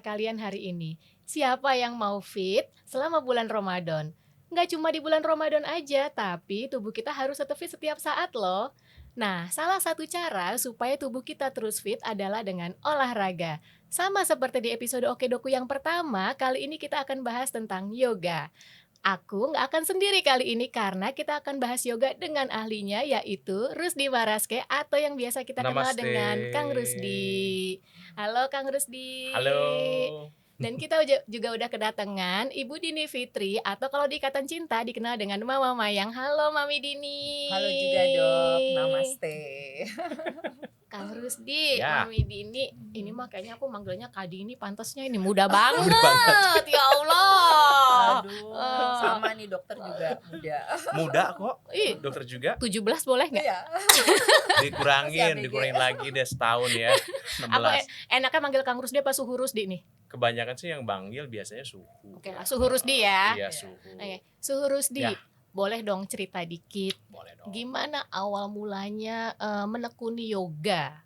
kalian hari ini. Siapa yang mau fit selama bulan Ramadan? Nggak cuma di bulan Ramadan aja, tapi tubuh kita harus tetap fit setiap saat loh. Nah, salah satu cara supaya tubuh kita terus fit adalah dengan olahraga. Sama seperti di episode Oke Doku yang pertama, kali ini kita akan bahas tentang yoga. Aku nggak akan sendiri kali ini karena kita akan bahas yoga dengan ahlinya yaitu Rusdi Waraske atau yang biasa kita kenal Namaste. dengan Kang Rusdi. Halo Kang Rusdi. Halo. Dan kita juga udah kedatangan Ibu Dini Fitri atau kalau di Ikatan Cinta dikenal dengan Mama Mayang. Halo Mami Dini. Halo juga dok, namaste. Kang Rusdi, Ya. Mami Dini, ini mah kayaknya aku manggilnya Kak Dini, pantasnya ini muda banget. Muda banget. Ya Allah. Aduh, sama nih dokter juga muda. Muda kok. Ih, Dokter juga. 17 boleh nggak? Iya. Dikurangin Masih ABG. lagi deh setahun ya. Aku 16. enaknya manggil Kang Rusdi apa Suhu Rusdi nih? Kebanyakan sih yang banggil biasanya suhu. Oke lah, Suhu Rusdi ya. Iya, suhu. Oke, Suhu Rusdi, Ya. boleh dong cerita dikit. Boleh dong. Gimana awal mulanya menekuni yoga?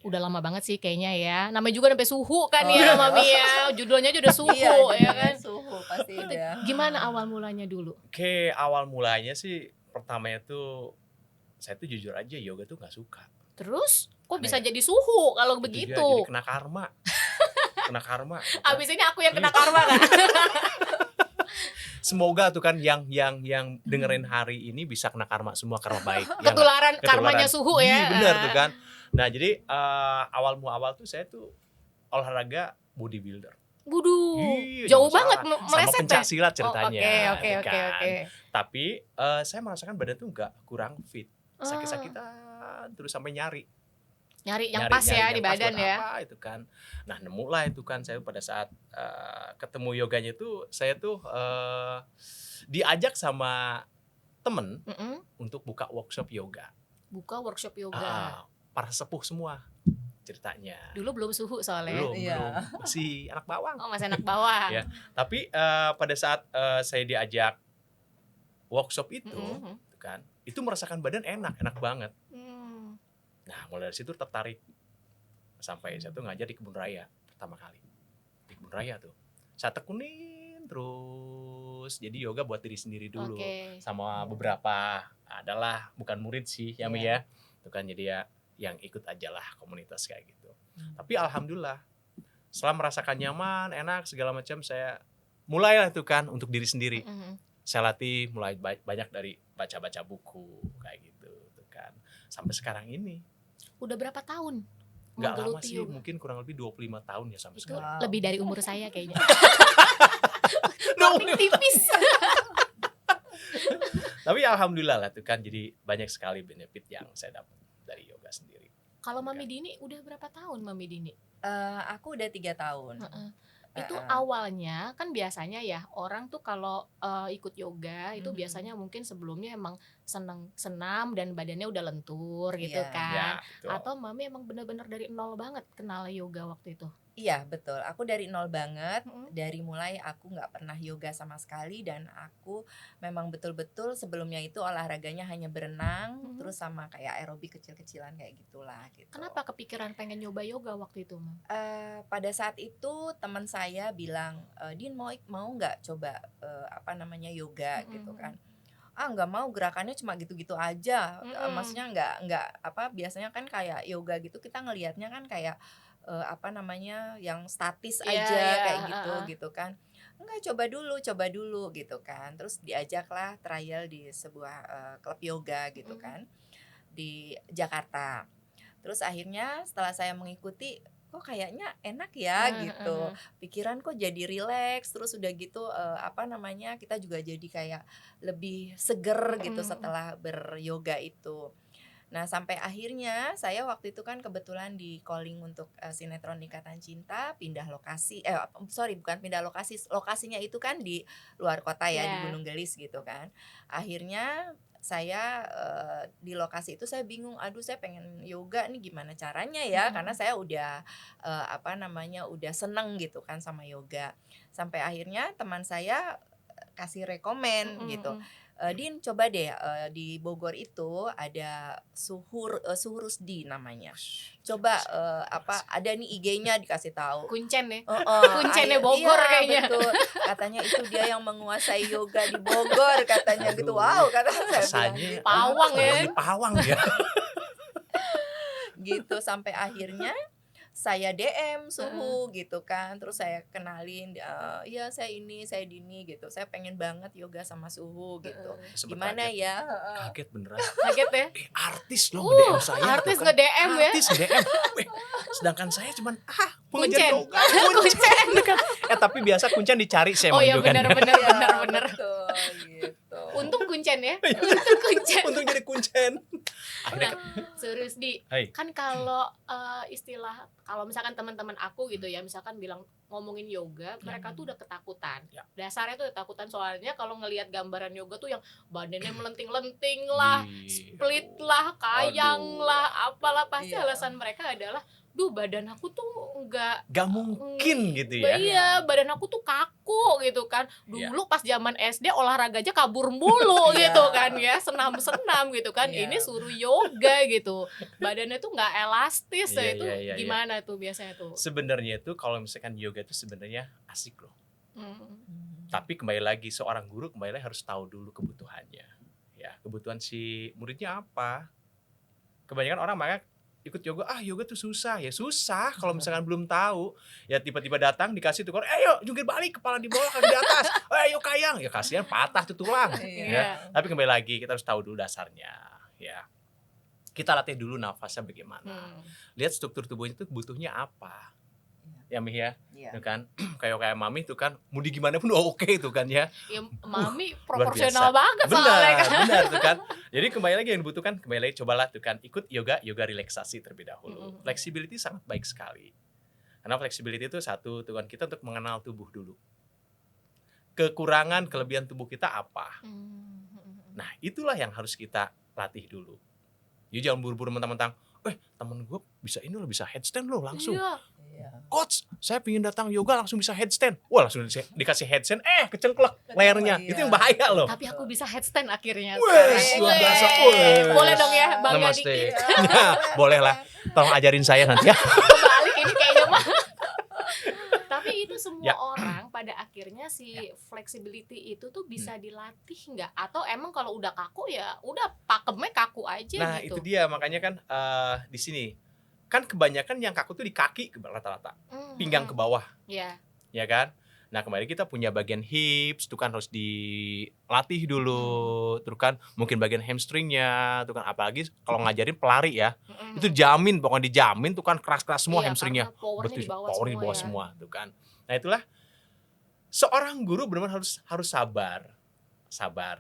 Udah lama banget sih kayaknya ya. Namanya juga sampai suhu kan Oh, ya, iya. Mami ya. Judulnya aja udah suhu Iya, ya jadinya kan. suhu pasti udah. Gimana awal mulanya dulu? Oke, awal mulanya sih pertamanya tuh saya tuh jujur aja yoga tuh nggak suka. Terus kok bisa Aneh. jadi suhu kalau Itu begitu? dia, jadi kena karma. Kena karma. Abis ini aku yang kena karma kan? Semoga tuh kan yang dengerin hari ini bisa kena karma semua karma baik. Ya nggak? Ketularan Ketularan. karmanya suhu ya. Iya, benar tuh kan. Nah jadi awal tuh saya tuh olahraga bodybuilder. Buduh, Iya, jauh jangan banget salah. Sama meleset ya. pencak silat ceritanya. Oke. gitu kan. Tapi saya merasakan badan tuh nggak kurang fit, sakit-sakitan terus sampai nyari Nyari yang pas ya di yang pas badan buat ya. apa itu kan. Nah nemu lah itu kan saya pada saat ketemu yoganya tuh saya tuh diajak sama temen Mm-mm. untuk buka workshop yoga. Buka workshop yoga. Para sepuh semua ceritanya. Dulu belum suhu soalnya. Belum, Iya. masih anak bawang. Oh, masih anak bawah. Ya. Tapi pada saat saya diajak workshop itu, Mm-mm. gitu kan, itu merasakan badan enak banget. Hmm. Nah, mulai dari situ tertarik sampai saya tuh ngajar di Kebun Raya pertama kali. Di Kebun Raya tuh, saya tekunin terus. Jadi yoga buat diri sendiri dulu, Oke. sama beberapa adalah bukan murid sih, ya Mi ya. Itu kan jadi ya yang ikut aja lah komunitas kayak gitu. Tapi alhamdulillah setelah merasakan nyaman, enak segala macam, saya mulailah itu kan untuk diri sendiri. Mm-mm. Saya latih mulai banyak dari baca-baca buku kayak gitu tuh kan. Sampai sekarang ini. Udah berapa tahun? Nggak lama menggeluti sih, yoga? mungkin kurang lebih 25 tahun ya sampai Itu sekarang. Wow. lebih dari umur saya kayaknya. 25. Paling tipis. Tapi alhamdulillah lah tuh kan, jadi banyak sekali benefit yang saya dapat dari yoga sendiri. Kalau Mami Dini udah berapa tahun Mami Dini? Aku udah 3 tahun. Heeh. Itu Heeh. awalnya kan biasanya ya orang tuh kalau ikut yoga itu Mhm. biasanya mungkin sebelumnya emang senam dan badannya udah lentur gitu Iya. kan. Ya, betul. Atau Mami emang bener-bener dari nol banget kenal yoga waktu itu. Iya betul, aku dari nol banget. Mm-mm. Dari mulai aku nggak pernah yoga sama sekali, dan aku memang betul-betul sebelumnya itu olahraganya hanya berenang, Mhm. terus sama kayak aerobik kecil-kecilan kayak gitulah gitu. Kenapa kepikiran pengen nyoba yoga waktu itu, Mam? Pada saat itu teman saya bilang, Din mau nggak coba yoga gitu Mm-mm. kan. Nggak mau, gerakannya cuma gitu-gitu aja. Mm-mm. Maksudnya nggak biasanya kan kayak yoga gitu kita ngelihatnya kan kayak yang statis Iya, aja iya, kayak gitu heeh. gitu kan. Enggak, coba dulu gitu kan. Terus diajaklah trial di sebuah klub yoga gitu kan di Jakarta. Terus akhirnya setelah saya mengikuti, kok kayaknya enak ya gitu. Pikiran kok jadi rileks, terus udah gitu kita juga jadi kayak lebih seger gitu setelah beryoga itu. Nah sampai akhirnya saya waktu itu kan kebetulan di calling untuk sinetron Ikatan Cinta, pindah lokasi, bukan pindah lokasi, lokasinya itu kan di luar kota ya, di Gunung Gelis gitu kan. Akhirnya saya di lokasi itu saya bingung, aduh saya pengen yoga nih gimana caranya ya, karena saya udah udah seneng gitu kan sama yoga. Sampai akhirnya teman saya kasih rekomen gitu, Din coba deh di Bogor itu ada Suhurusdi namanya. Coba ada nih IG-nya dikasih tahu. Kuncen ya. Kuncennya Bogor kayaknya. Betul. Katanya itu dia yang menguasai yoga di Bogor katanya gitu. Wow, kata saya bilang Rasanya gitu. Pawang ya. Pawang ya. Gitu sampai akhirnya saya DM Suhu gitu kan, terus saya kenalin, ya saya ini, saya Dini gitu, saya pengen banget yoga sama Suhu gitu. Sempet Gimana kaget. ya? Kaget beneran. Kaget ya. Artis loh nge-DM saya. Artis gitu kan. nge-DM ya. Artis nge-DM. Sedangkan saya cuman Kuncen. yoga. Kuncen kan. Tapi biasa kuncen dicari saya Oh iya menunjukkan. benar. Ya, betul, gitu. Untung kuncen ya. Untung kuncen. Untung jadi kuncen. Akhirnya Surusdi, Hai. kan kalau istilah kalau misalkan teman-teman aku gitu ya, misalkan bilang ngomongin yoga, mereka tuh udah ketakutan. Ya. Dasarnya tuh ketakutan soalnya kalau ngelihat gambaran yoga tuh yang badannya melenting-lenting lah, split lah, kayang Aduh. lah, apalah pasti Iya. alasan mereka adalah, duh badan aku tuh nggak Gak mungkin gitu ya. Iya, badan aku tuh kaku gitu kan. Iya. Dulu pas zaman SD olahraga aja kabur mulu Iya. gitu kan ya, senam-senam gitu kan. Iya. Ini suruh yoga gitu. Badannya tuh nggak elastis Iya, ya itu. iya. Gimana tuh biasanya tuh? Sebenarnya itu kalau misalkan yoga itu sebenarnya asik loh. Hmm. Tapi kembali lagi seorang guru kembali lagi harus tahu dulu kebutuhannya. Ya, kebutuhan si muridnya apa. Kebanyakan orang makanya ikut yoga, yoga tuh susah. Ya susah kalau misalkan belum tahu. Ya tiba-tiba datang dikasih tukar, ayo jungkir balik, kepala di bawah, kaki di atas. Ayo kayang. Ya kasihan patah tuh tulang. Iya. Ya. Tapi kembali lagi kita harus tahu dulu dasarnya. Ya. Kita latih dulu nafasnya bagaimana. Hmm. Lihat struktur tubuhnya itu butuhnya apa. Ya Mi ya, Iya. itu kan kayak Mami tuh kan mudi gimana pun oke itu kan ya. Ya mami luar proporsional biasa. banget soalnya kan. Benar tuh kan. Jadi kembali lagi yang dibutuhkan, kembali lagi cobalah tuh kan ikut yoga relaksasi terlebih dahulu. Flexibility sangat baik sekali. Karena flexibility itu satu tuh kan kita untuk mengenal tubuh dulu. Kekurangan, kelebihan tubuh kita apa? Hmm. Nah, itulah yang harus kita latih dulu. Jadi jangan buru-buru mentang-mentang, temen gue bisa ini loh, bisa headstand loh langsung. Iya. Iya. Coach, saya pengen datang yoga langsung bisa headstand. Wah, langsung dikasih headstand, kecengklek layarnya. Iya. Itu yang bahaya loh. Tapi aku bisa headstand akhirnya. Wes, luar biasa. Wes. Boleh dong ya, bangga Namaste. dikit. Nah, boleh lah. Tolong ajarin saya nanti ya. Kebalik ini kayaknya mah. Tapi itu semua Ya. orang pada akhirnya si flexibility itu tuh bisa dilatih nggak? Atau emang kalau udah kaku ya udah pakemnya kaku aja Nah, gitu? itu dia makanya kan di sini kan kebanyakan yang kaku tuh di kaki rata-rata, pinggang ke bawah, Ya. ya kan? Nah, kemarin kita punya bagian hips, tuh kan harus dilatih dulu, terus kan mungkin bagian hamstringnya, tuh kan apalagi kalau ngajarin pelari ya, itu jamin, pokoknya dijamin tuh kan keras-keras semua Iya, hamstringnya. karena powernya di bawah powernya di bawah semua tuh kan. Nah, itulah seorang guru benar-benar harus sabar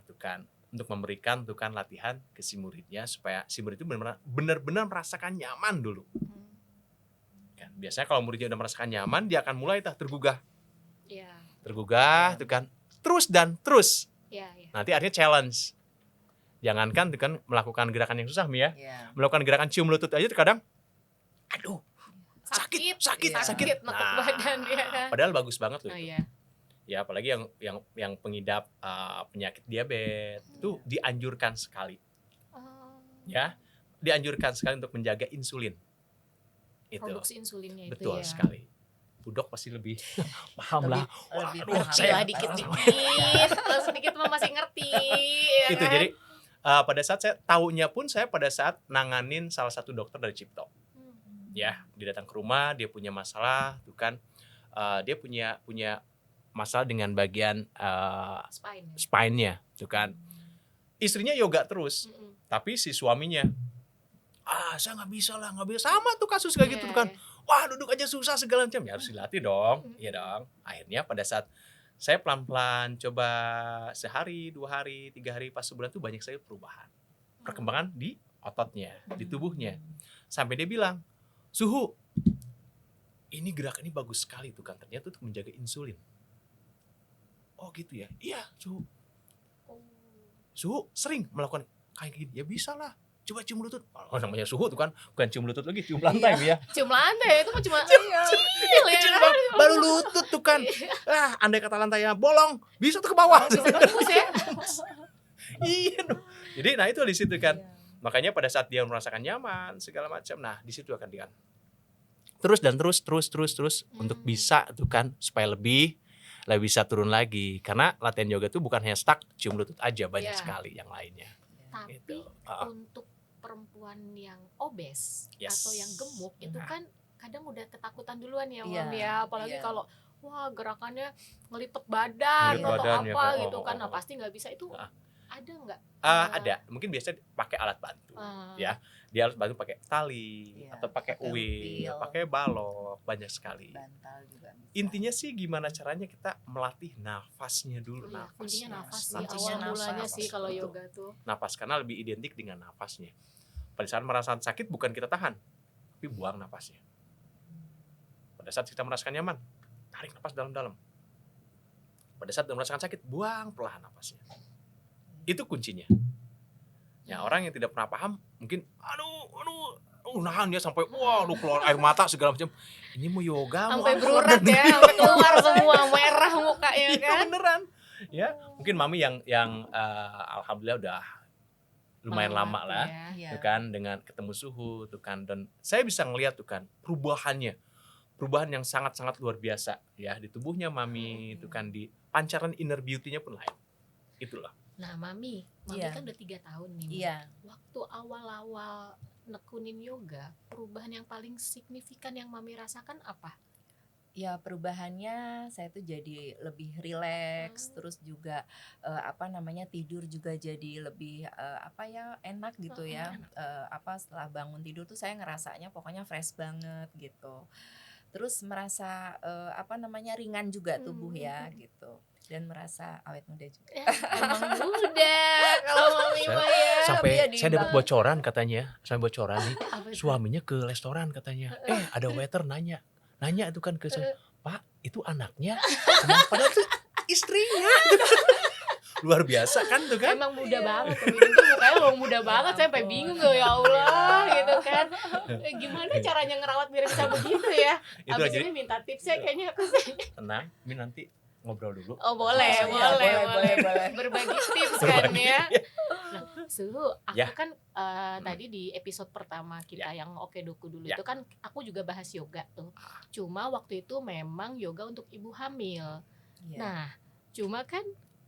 tuh kan untuk memberikan tuh kan latihan ke si muridnya supaya si murid itu benar-benar merasakan nyaman dulu. Kan biasanya kalau muridnya udah merasakan nyaman, dia akan mulai tergugah. Iya. Tergugah tuh kan terus dan terus. Iya, iya. Nanti artinya challenge. Jangankan tuh kan melakukan gerakan yang susah Mi ya. Iya. Melakukan gerakan cium lutut aja terkadang aduh, sakit, Sakit, nekuk Nah, badan ya kan. padahal bagus banget loh Oh itu. iya. Ya apalagi yang pengidap penyakit diabetes itu dianjurkan sekali Oh, ya, dianjurkan sekali untuk menjaga insulin. Itu produksi insulinnya itu betul ya. sekali. Budok pasti lebih paham lah. Lebih Waduh, paham. saya Gila dikit-dikit, sedikit mah masih ngerti. Ya itu kan? jadi pada saat saya tahunya pun saya pada saat nanganin salah satu dokter dari Cipto. Ya, dia datang ke rumah, dia punya masalah, tuh kan, dia punya masalah dengan bagian Spine. Ya? spine-nya, tuh kan. Istrinya yoga terus, Mm-mm. tapi si suaminya, saya nggak bisa sama tuh kasus kayak gitu Iya, tuh kan. iya. Wah, duduk aja susah segala macam, ya harus dilatih dong, iya dong. Akhirnya pada saat saya pelan-pelan coba sehari, 2 hari, 3 hari, pas sebulan tuh banyak sekali perubahan, perkembangan di ototnya, di tubuhnya, sampai dia bilang, Suhu, ini gerakan ini bagus sekali tuh kan, ternyata untuk menjaga insulin. Oh gitu ya, iya Suhu sering melakukan kayak gini, ya bisa lah, coba cium lutut. Oh namanya Suhu tuh kan, bukan cium lutut lagi, cium lantai ya. Cium lantai itu mah cuma Iya. kecil ya Kecil kan? banget, baru lutut tuh kan. Andai kata lantainya bolong, bisa tuh ke bawah. Bisa tembus ya. Iya dong. Jadi nah itu di situ kan. Iya. Makanya pada saat dia merasakan nyaman segala macam, nah di situ akan dia terus dan terus untuk bisa tuh kan supaya lebih bisa turun lagi. Karena latihan yoga tuh bukan hanya stuck cium lutut aja, banyak Iya. sekali yang lainnya. Tapi Gitu. Heeh. untuk perempuan yang obes Yes. atau yang gemuk itu Nah. kan kadang udah ketakutan duluan ya Iya, Mam ya, apalagi iya. kalau wah gerakannya ngelipet badan Ngelipet atau badan ya, apa Kak. gitu Oh, kan, oh, nah oh. pasti nggak bisa itu. Heeh. Ada nggak? Ada, mungkin biasanya pakai alat bantu. Ah. Ya, dia alat bantu pakai tali Iya, atau pakai pakai wheel, wheel. pakai balok, banyak sekali. Bantal juga bisa. Intinya sih gimana caranya kita melatih nafasnya dulu, Iya, kuncinya nafas sih, Kuncinya awal mulanya nafas. sih kalau Betul. yoga tuh. Nafas karena lebih identik dengan nafasnya. Pada saat merasakan sakit bukan kita tahan, tapi buang nafasnya. Pada saat kita merasakan nyaman, tarik nafas dalam-dalam. Pada saat merasakan sakit, buang perlahan nafasnya. Itu kuncinya. Ya, orang yang tidak pernah paham mungkin nahan dia sampai wah lu keluar air mata segala macam. Ini mau yoga mau Sampai apa? berurat ya, sampai keluar semua merah mukanya Iya kan. beneran. Ya, mungkin mami yang alhamdulillah udah lumayan lama Banget lah. ya. Iya. Tuh kan dengan ketemu suhu tuh kan, dan saya bisa ngelihat tuh kan perubahan yang sangat-sangat luar biasa ya di tubuhnya mami itu kan, di pancaran inner beauty-nya pun lain. Itulah. Nah Mami Iya. kan udah 3 tahun nih. Mami. Iya. Waktu awal-awal nekunin yoga, perubahan yang paling signifikan yang Mami rasakan apa? Ya perubahannya saya tuh jadi lebih rileks, terus juga tidur juga jadi lebih enak gitu ya. Setelah bangun tidur tuh saya ngerasanya pokoknya fresh banget gitu. Terus merasa ringan juga tubuh ya gitu. Dan merasa awet muda juga. Ya, emang muda kalau Mami Saya- mah ya. Sampai Iya, saya dapat diimbang. bocoran katanya, nih. Apa tuh? Suaminya ke restoran katanya. Ada waiter nanya itu kan ke saya, "Pak, itu anaknya?" Padahal itu istrinya. Luar biasa kan tuh kan? Emang muda banget tuh, itu mukanya emang muda banget, saya sampai ampun. bingung tuh ya Allah gitu kan. Gimana caranya ngerawat biar bisa begitu ya? Itu Abis aja. ini minta tipsnya kayaknya ke saya. Tenang, ini nanti ngobrol dulu. Oh boleh, Iya, boleh. boleh. Berbagi tips kan ya. Nah, Suhu, aku Ya. kan tadi di episode pertama kita yang Oke Doku dulu Ya. itu kan aku juga bahas yoga tuh. Cuma waktu itu memang yoga untuk ibu hamil. Iya. Nah, cuma kan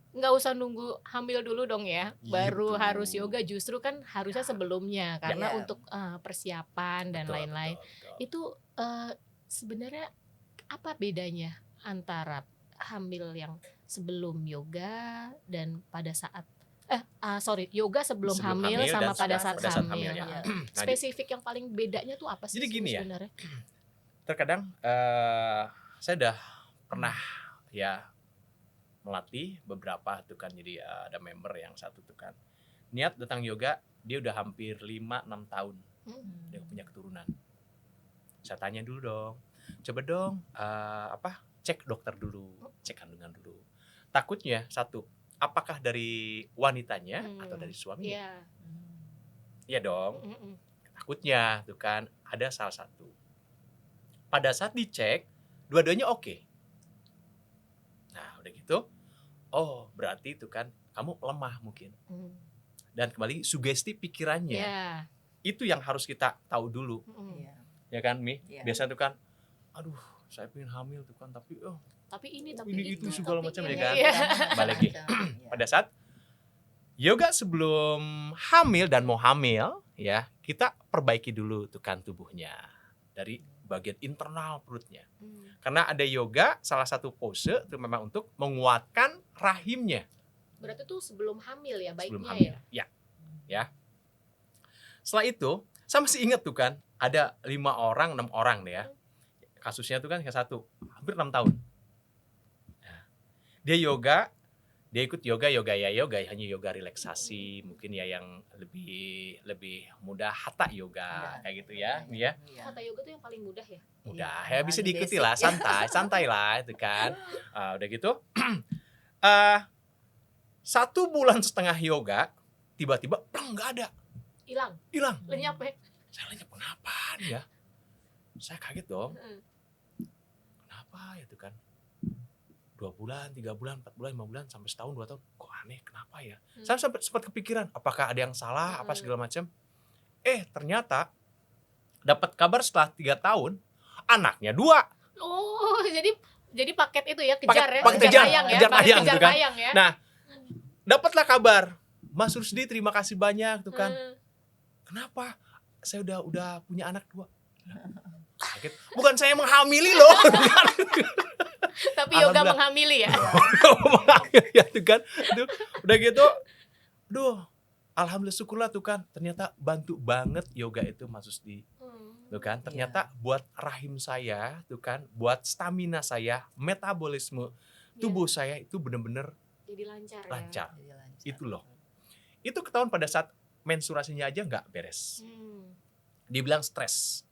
nggak usah nunggu hamil dulu dong ya, baru Gitu. harus yoga, justru kan harusnya sebelumnya karena Ya. untuk persiapan dan Betul, lain-lain. betul. Itu sebenarnya apa bedanya antara hamil yang sebelum yoga dan pada saat yoga sebelum hamil sama dan pada pada saat saat hamil. hamil, ya. Iya. Nah, Spesifik yang paling bedanya tuh apa sih Jadi gini ya. sebenarnya? terkadang saya udah pernah ya melatih beberapa tuh kan, jadi ada member yang satu tuh kan niat datang yoga, dia udah hampir 5-6 tahun dia punya keturunan. Saya tanya dulu dong, coba dong cek dokter dulu, cek kandungan dulu. Takutnya satu, apakah dari wanitanya atau dari suaminya? Iya. Iya dong. Mm-mm. Takutnya tuh kan ada salah satu. Pada saat dicek, dua-duanya oke. Nah, udah gitu, oh berarti itu kan kamu lemah mungkin. Mm. Dan kembali sugesti pikirannya. Iya. Itu yang harus kita tahu dulu. Mm-mm. Iya. Ya kan, Mi? Iya. Biasa tuh kan, aduh saya pengen hamil tuh kan, tapi Tapi ini Ini itu segala tapi macam ini. ya kan? Iya. Balik lagi. Pada saat yoga sebelum hamil dan mau hamil, ya kita perbaiki dulu tuh kan tubuhnya dari bagian internal perutnya. Mm. Karena ada yoga, salah satu pose itu memang untuk menguatkan rahimnya Berarti tuh sebelum hamil ya sebelum baiknya hamil. ya. Ya. Setelah itu, saya masih ingat tuh kan, ada 6 orang deh ya. Kasusnya tuh kan yang satu, hampir 6 tahun. Nah, dia yoga, dia ikut yoga hanya yoga relaksasi, mungkin ya yang lebih mudah hatha yoga kayak gitu ya, Mi ya. Hatha yoga tuh yang paling mudah ya. Mudah Iya, ya, bisa paling diikuti basic lah, ya. santai lah itu kan. Udah gitu 1,5 bulan yoga, tiba-tiba nggak ada, hilang. Lenyap ya. Saya lenyap, kenapa nih ya? Saya kaget dong, Mm. kenapa ya itu kan 2 bulan, 3 bulan, 4 bulan, 5 bulan, sampai setahun 2 tahun, kok aneh kenapa ya? Saya sempat kepikiran apakah ada yang salah apa segala macam. Ternyata dapat kabar setelah 3 tahun anaknya 2. Oh, jadi paket itu ya, kejar ya, paket kejar kejar, tayang ya, kejar paket tayang, kejar gitu kan. tayang ya. Nah, dapatlah kabar, Mas Rusdi terima kasih banyak tuh kan. Kenapa? Saya udah punya anak 2. Kaget. Bukan saya menghamili loh. Tapi yoga Alhamdulillah. menghamili ya. Ya tuh kan. Aduh, udah gitu. Alhamdulillah syukurlah tuh kan. Ternyata bantu banget yoga itu Mas Rusdi. Tuh kan. Ternyata buat rahim saya tuh kan, buat stamina saya, metabolisme tubuh saya itu bener-bener Jadi lancar ya. lancar. Jadi lancar. Itu loh. Itu ketahuan pada saat menstruasinya aja nggak beres. Dibilang stres.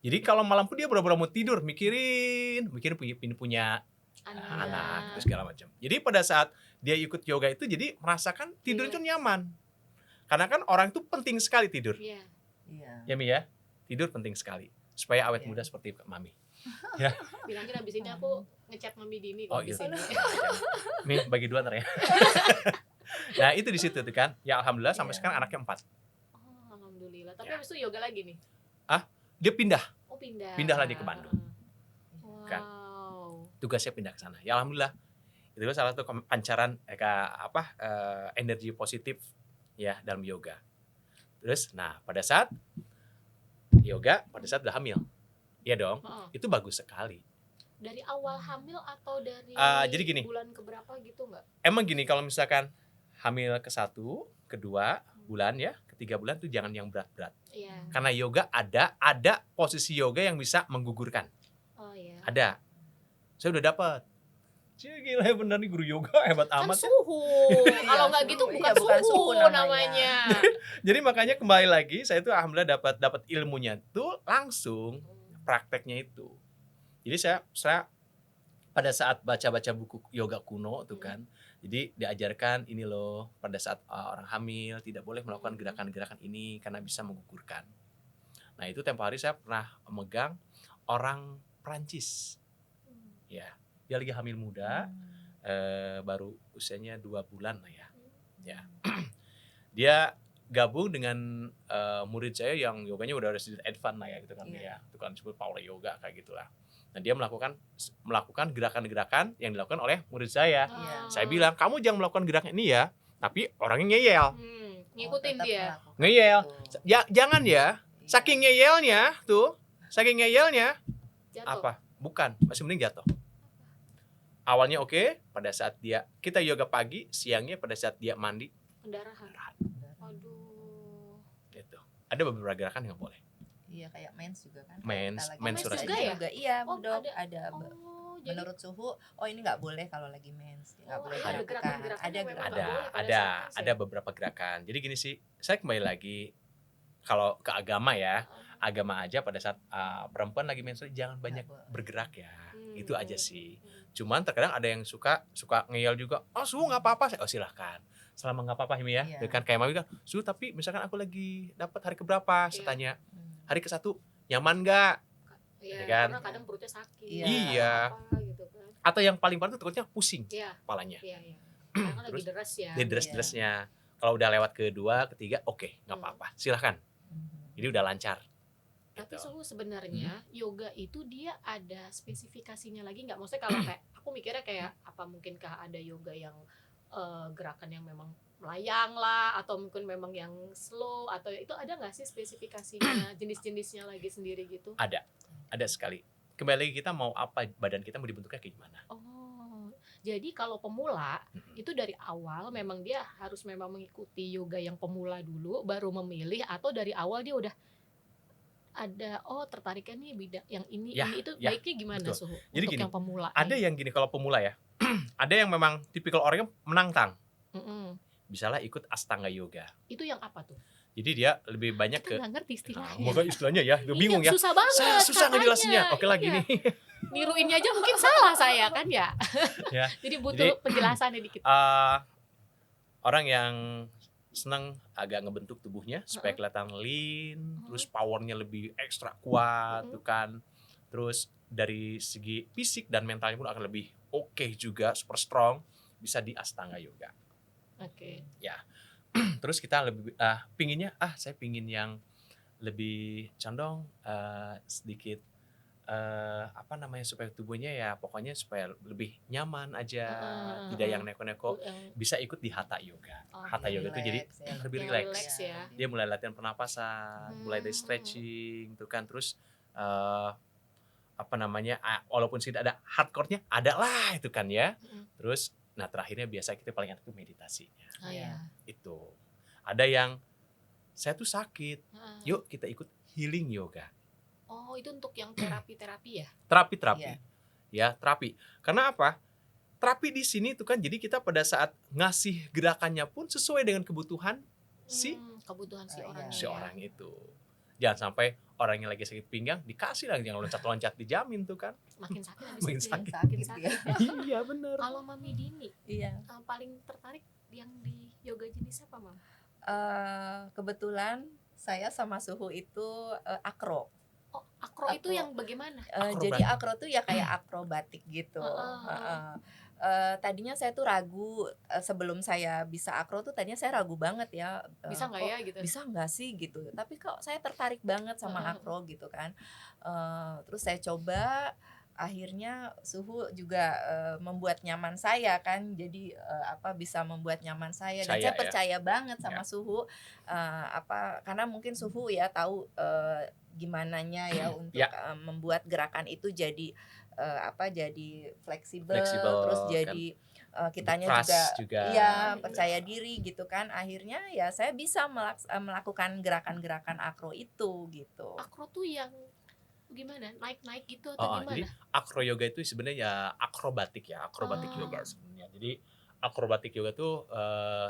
Jadi kalau malam pun dia pura-pura mau tidur, mikirin punya anak, itu segala macam. Jadi pada saat dia ikut yoga itu jadi merasakan tidur itu nyaman. Karena kan orang itu penting sekali tidur. Iya. Iya. Ya Mi ya, tidur penting sekali supaya awet Iya. muda seperti Mami. Bilangin abis ini aku ngechat Mami Dini Oh di iya. sini. Mi bagi 2 ntar ya. Nah itu di situ tuh kan. Ya alhamdulillah sampai Iya. sekarang anaknya 4. Oh, alhamdulillah. Tapi Ya. abis itu yoga lagi nih. Dia pindah. Oh, pindah. Pindahlah dia ke Bandung. Wow. Kan. Tugasnya pindah ke sana. Ya alhamdulillah. Itu salah satu pancaran energi positif ya dalam yoga. Terus nah pada saat yoga udah hamil. Iya dong. Itu bagus sekali. Dari awal hamil atau dari Jadi gini. bulan keberapa gitu nggak? Emang gini kalau misalkan hamil ke-1, ke-2 bulan ya, ke-3 bulan tuh jangan yang berat-berat. Iya. Karena yoga ada posisi yoga yang bisa menggugurkan. Oh iya. Ada. Saya udah dapat. Gila ya bener nih guru yoga hebat Kan amat. suhu. Kalau nggak gitu suhu. bukan, Iya, bukan suhu, suhu namanya. Jadi makanya kembali lagi saya tuh alhamdulillah dapat ilmunya tuh langsung prakteknya itu. Jadi saya pada saat baca-baca buku yoga kuno tuh kan, jadi diajarkan ini loh pada saat orang hamil tidak boleh melakukan gerakan-gerakan ini karena bisa menggugurkan. Nah itu tempo hari saya pernah memegang orang Prancis, ya dia lagi hamil muda, baru usianya 2 bulan lah ya. Dia gabung dengan murid saya yang yoganya udah sedikit advance lah ya gitu kan ya, itu kan disebut power yoga kayak gitulah. Nah dia melakukan gerakan-gerakan yang dilakukan oleh murid saya. Saya bilang kamu jangan melakukan gerakan ini ya, tapi orangnya ngeyel. Ngikutin dia. Ngeyel. Ya jangan ya. Saking ngeyelnya tuh, Jatuh. apa? Bukan, masih mending jatuh. Awalnya oke, pada saat kita yoga pagi, siangnya pada saat dia mandi, Pendarahan. Aduh. gitu. Ada beberapa gerakan yang boleh. Iya kayak mens juga kan. Menstruasi juga ya? Iya, Oh, Dok. ada. Ada. Oh, jadi Menurut suhu, ini nggak boleh kalau lagi mens. Nggak boleh ada dilakukan. gerakan-gerakan Ada yang memang gerakan. nggak boleh pada ada saat mens ya? ada beberapa gerakan. Jadi gini sih, saya kembali lagi kalau ke agama ya, agama aja pada saat perempuan lagi menstruasi jangan banyak boleh. bergerak ya. Itu aja sih. Cuman terkadang ada yang suka ngeyel juga. Oh suhu nggak apa-apa. Oh silahkan. Selama nggak apa-apa ini ya. Iya. Kan kayak Mami kan, suhu tapi misalkan aku lagi dapat hari keberapa? Saya Iya. tanya hari ke-1 nyaman nggak? Iya, Ya kan? karena kadang perutnya sakit. Iya. Apa gitu kan. Atau yang paling parah itu takutnya pusing Iya, kepalanya. iya. Karena lagi Terus deras ya. Dia deres-deresnya. Kalau udah lewat ke-2, ke-3, oke, nggak apa-apa. Silahkan. Jadi udah lancar. Tapi Gitu. Suhu sebenarnya yoga itu dia ada spesifikasinya lagi nggak? Maksudnya kalau kayak aku mikirnya kayak apa mungkinkah ada yoga yang gerakan yang memang melayang lah atau mungkin memang yang slow atau itu ada nggak sih spesifikasinya jenis-jenisnya lagi sendiri gitu? Ada sekali. Kembali lagi kita mau apa, badan kita mau dibentuknya kayak gimana. Oh, jadi kalau pemula itu dari awal memang dia harus memang mengikuti yoga yang pemula dulu baru memilih atau dari awal dia udah ada tertariknya nih bidang yang ini itu ya, baiknya gimana betul. Suhu Jadi untuk gini, yang pemula? Ada yang gini kalau pemula ya. Ada yang memang tipikal orangnya menantang. Bisalah ikut Astanga Yoga. Itu yang apa tuh? Jadi dia lebih banyak Kita ke nggak ngerti istilahnya. moga istilahnya ya, gue bingung ya. Susah banget. Saya susah katanya. ngejelasinnya. Oke lah Iya. gini. Niruinnya aja mungkin salah saya kan ya. Ya. Jadi butuh penjelasannya dikit. Orang yang senang agak ngebentuk tubuhnya supaya kelihatan lean, terus powernya lebih ekstra kuat, tuh kan. Terus dari segi fisik dan mentalnya pun akan lebih oke juga, super strong, bisa di Astanga Yoga. Oke. Terus kita lebih pinginnya saya pingin yang lebih condong sedikit apa namanya, supaya tubuhnya ya pokoknya supaya lebih nyaman aja, Heeh, tidak heeh. yang neko-neko, Yang bisa ikut di Hatha Yoga. Oh, Hatha Lebih Yoga itu jadi rileks ya. lebih yang rileks. rileks ya. Dia mulai latihan pernapasan, mulai dari Hmm. stretching tuh kan, terus apa namanya, walaupun tidak ada hardcore-nya, ada lah itu kan ya. Mm. Terus nah terakhirnya biasa kita paling enak itu meditasinya. Oh Iya. ya. Itu. Ada yang saya tuh sakit, Heeh. yuk kita ikut healing yoga. Oh, itu untuk yang terapi-terapi ya? Terapi-terapi. Iya. Ya, terapi. Karena apa? Terapi di sini tuh kan jadi kita pada saat ngasih gerakannya pun sesuai dengan kebutuhan si Kebutuhan si Iya. orangnya si ya. orang itu. Jangan sampai orang yang lagi sakit pinggang dikasih lagi yang loncat-loncat dijamin tuh kan. Makin sakit habis Makin itu sakit. ya. Makin Sakit sakit. ya. Iya benar. Kalau Mami Dini Iya. paling tertarik yang di yoga jenis apa, Mam? Kebetulan saya sama Suhu itu akro. Oh, akro itu Akro. yang bagaimana? Jadi akro tuh ya kayak akrobatik gitu. Heeh, Heeh. Tadinya saya tuh ragu sebelum saya bisa akro tuh tadinya saya ragu banget ya. Bisa nggak kok ya gitu? bisa nggak sih gitu. Tapi kok saya tertarik banget sama Heeh. akro gitu kan. Terus saya coba, akhirnya Suhu juga membuat nyaman saya kan. Jadi bisa membuat nyaman saya dan Saya saya ya. percaya banget sama Suhu. Karena mungkin Suhu ya tahu gimananya ya untuk Ya. membuat gerakan itu jadi jadi fleksibel, Fleksibel, terus kan. jadi kitanya Trust juga. iya Gitu. percaya diri gitu kan. Akhirnya ya saya bisa melakukan gerakan-gerakan akro itu gitu. Akro tuh yang gimana? Naik-naik gitu atau Oh, gimana? jadi acro yoga itu sebenarnya ya akrobatik Oh. yoga sebenarnya. Jadi akrobatik yoga tuh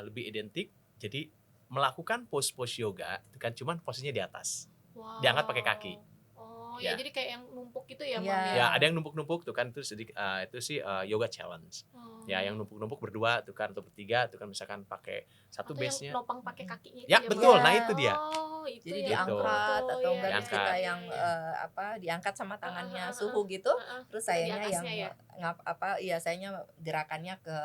lebih identik jadi melakukan pose-pose yoga itu kan cuman posisinya di atas. Diangkat pakai kaki. Oh, Ya. ya jadi kayak yang numpuk gitu ya, Iya. Mam Ya, ada yang numpuk-numpuk tuh kan itu itu sih yoga challenge. Oh. Ya, yang numpuk-numpuk berdua tuh kan atau bertiga tuh kan misalkan pakai satu Atau yang base-nya. nopang pakai kakinya itu Ya, ya, betul. Mam? Nah, itu dia. Oh, itu Jadi ya. diangkat Betul, atau ya, enggak ya, terus Diangkat. kita ya, yang ya. diangkat sama tangannya Heeh, Suhu gitu. heeh. Terus Di sayanya yang atasnya ya? sayanya gerakannya ke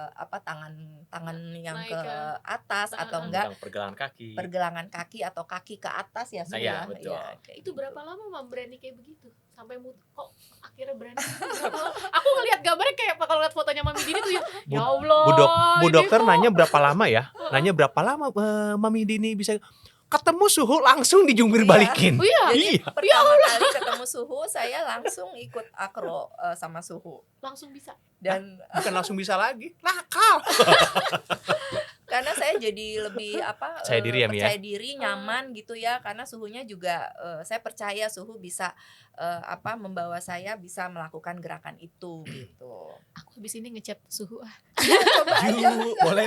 tangan yang Naik ke ke atas atau heeh. enggak Megang pergelangan kaki. pergelangan kaki atau kaki ke atas ya Suhu Iya, ya. betul. Iya, kayak Itu gitu. berapa lama Mam berani kayak begitu? Sampai kok akhirnya berani berapa lama? Aku ngelihat gambarnya kayak kalau lihat fotonya Mami Dini tuh ya Bu- Allah. Bu ini dokter kok- nanya berapa lama ya? Nanya berapa lama Mami Dini bisa ketemu Suhu langsung dijungkir Iya. balikin. Oh iya, Jadi Iya. pertama kali ketemu Suhu saya langsung ikut akro sama Suhu langsung bisa. dan Bukan langsung bisa lagi. Nakal. karena saya jadi lebih Percaya diri ya, Mi, ya? percaya diri, nyaman gitu ya, karena Suhunya juga saya percaya Suhu bisa membawa saya bisa melakukan gerakan itu gitu. Aku habis ini ngechat Suhu Coba aja, Boleh.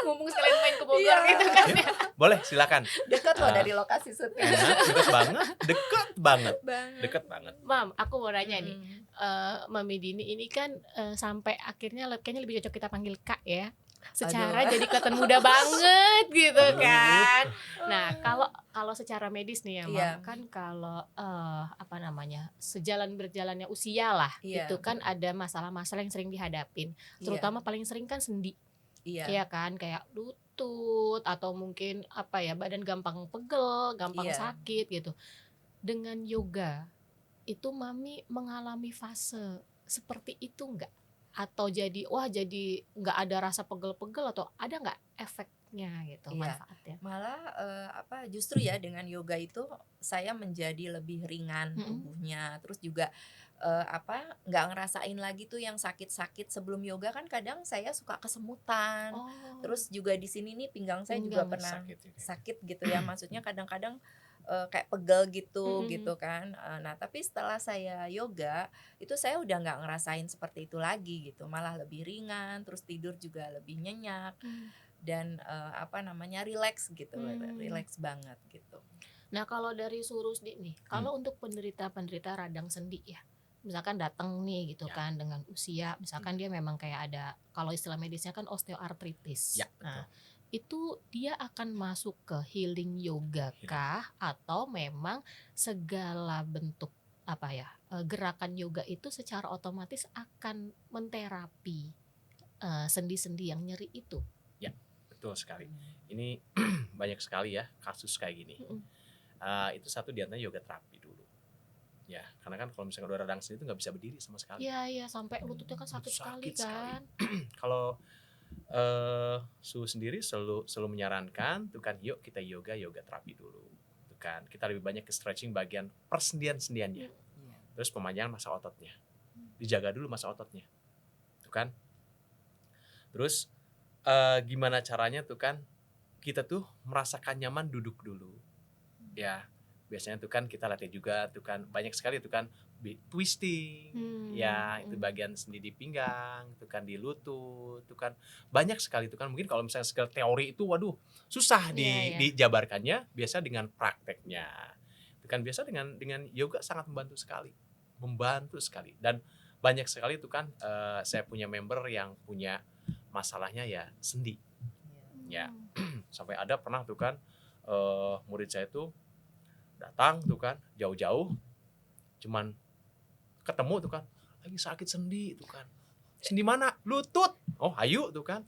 ngomong sekalian main ke Bogor Iya. gitu kan ya. Boleh, silakan. dekat loh Ah. dari lokasi syuting. Enak, dekat banget. Dekat banget. Mam, aku mau nanya nih, Mm. Mami Dini ini kan sampai akhirnya kayaknya lebih cocok kita panggil Kak ya. Secara Aduh. jadi kelihatan muda banget gitu Aduh. kan. Nah, kalau secara medis nih ya, Mam, Iya. kan kalau sejalan berjalannya usia lah, Iya. itu kan ada masalah-masalah yang sering dihadapin. Terutama paling sering kan sendi, Iya. ya kan, kayak lutut atau mungkin badan gampang pegel, gampang Iya. sakit gitu. Dengan yoga itu Mami mengalami fase seperti itu enggak? Atau jadi nggak ada rasa pegel-pegel atau ada nggak efeknya gitu, Iya. manfaatnya? Malah justru ya dengan yoga itu saya menjadi lebih ringan tubuhnya. Terus juga nggak ngerasain lagi tuh yang sakit-sakit. Sebelum yoga kan kadang saya suka kesemutan. Oh. Terus juga di sini nih pinggang saya juga Pinggang. pernah Sakit juga. sakit gitu ya. Maksudnya kadang-kadang kayak pegel gitu Mm-mm. gitu kan. Nah tapi setelah saya yoga itu saya udah nggak ngerasain seperti itu lagi gitu. Malah lebih ringan. Terus tidur juga lebih nyenyak dan relax gitu, relax banget gitu. Nah, kalau dari Surusdi nih, kalau untuk penderita-penderita radang sendi ya, misalkan datang nih gitu Ya. kan dengan usia, misalkan dia memang kayak ada, kalau istilah medisnya kan osteoartritis. Ya, Nah, itu dia akan masuk ke healing yoga kah atau memang segala bentuk gerakan yoga itu secara otomatis akan menterapi sendi-sendi yang nyeri itu? Betul sekali. Ini banyak sekali ya kasus kayak gini. Itu satu di antaranya yoga terapi dulu. Ya, karena kan kalau misalnya udah radang sendi itu nggak bisa berdiri sama sekali. Iya, sampai lututnya kan sakit sekali Sakit sekali. kan. Kalau Su sendiri selalu menyarankan tuh kan, yuk kita yoga terapi dulu. Tuh kan, kita lebih banyak ke stretching bagian persendian-sendiannya. Iya. Terus pemanjangan masa ototnya. Dijaga dulu masa ototnya. Tuh kan. Terus gimana caranya tuh kan, kita tuh merasakan nyaman duduk dulu. Ya, biasanya tuh kan kita latih juga tuh kan, banyak sekali tuh kan twisting. Ya, itu bagian sendi di pinggang, tuh kan di lutut, tuh kan banyak sekali tuh kan. Mungkin kalau misalnya segala teori itu waduh susah dijabarkannya, biasa dengan prakteknya. Itu kan biasa dengan yoga sangat membantu sekali. Dan banyak sekali tuh kan saya punya member yang punya masalahnya ya sendi. Ya, sampai ada pernah tuh kan murid saya tuh datang tuh kan jauh-jauh, cuman ketemu tuh kan lagi sakit sendi tuh kan. Sendi mana? Lutut. Oh, ayo tuh kan.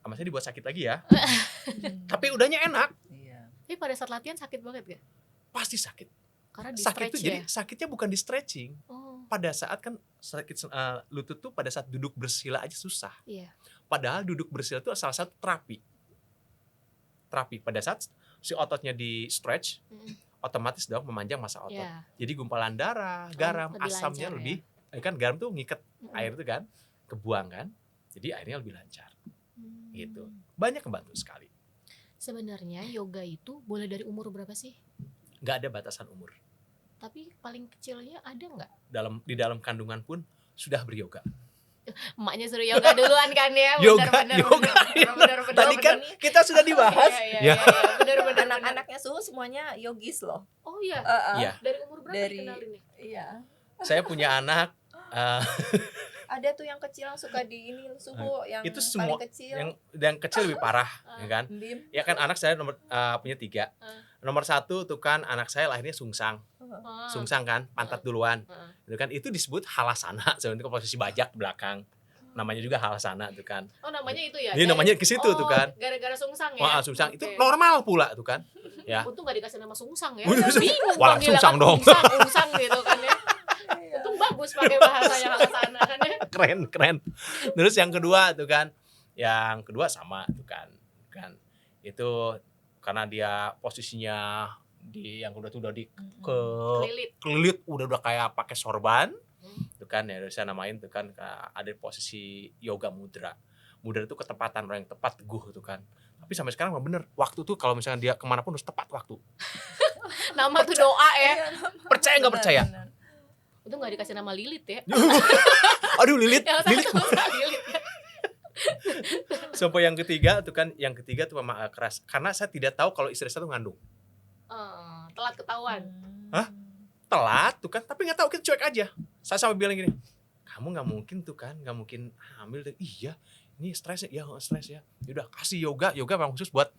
Sama saya dibuat sakit lagi ya. Tapi udahnya enak. Iya. Tapi pada saat latihan sakit banget gak? Pasti sakit. Karena di Sakit stretch tuh ya? jadi sakitnya bukan di stretching. Oh, Pada saat kan sakit lutut tuh pada saat duduk bersila aja susah. iya. Padahal duduk bersila itu salah satu terapi. Pada saat si ototnya di stretch, otomatis dong memanjang masa otot. Iya. Jadi gumpalan darah, garam, Lebih asamnya lancar lebih, kan garam tuh ngikat air tuh kan, kebuang kan. Jadi airnya lebih lancar. Gitu. Banyak membantu sekali. Sebenarnya yoga itu boleh dari umur berapa sih? Nggak ada batasan umur. Tapi paling kecilnya ada nggak? Di dalam kandungan pun sudah beryoga. Emaknya suruh yoga duluan kan ya? Yoga. Bener. Tadi kan kita sudah dibahas. Iya, bener. Anak-anaknya Suhu semuanya yogis loh. Oh iya, Iya. dari umur berapa Dari- dikenalin nih? Iya. Saya punya anak Ada tuh yang kecil yang suka di ini Suhu yang itu semua paling kecil. yang kecil lebih parah, ya kan? Bim. Ya kan anak saya punya 3. Nomor 1 tuh kan anak saya lahirnya sungsang. Sungsang kan, pantat duluan. Itu kan itu disebut halasana, sebenarnya posisi bajak belakang. Namanya juga halasana tuh kan. Oh namanya itu ya? Ini namanya ke situ tuh kan. Gara-gara sungsang ya? Wah, sungsang itu Oke. normal pula tuh kan. Ya. Untung gak dikasih nama sungsang ya? Waduh, Bingung walang panggilnya sungsang kan, dong. Ungsang gitu kan ya? Iya. Untung bagus pakai bahasanya halasana kan ya? Keren. Terus yang kedua tuh kan. Yang kedua sama tuh kan. Itu karena dia posisinya di yang kedua tuh udah di Kelilit. kelilit udah kayak pakai sorban. Itu kan ya saya namain tuh kan ada posisi yoga mudra itu ketepatan orang yang tepat teguh tuh kan. Tapi sampai sekarang mah bener waktu tuh kalau misalnya dia kemana pun harus tepat waktu. Nama tuh doa ya? Percaya nggak percaya? Untung gak dikasih nama Lilit ya? Aduh lilit Yang satu Lilit ya? sampai yang ketiga tuh memang keras karena saya tidak tahu kalau istri saya tuh ngandung. Telat ketahuan. Hah? Telat tuh kan tapi nggak tahu, kita cuek aja. Saya sampai bilang gini, kamu nggak mungkin tuh kan, nggak mungkin hamil. Iya ini stres ya, stres ya. Yaudah kasih yoga memang khusus buat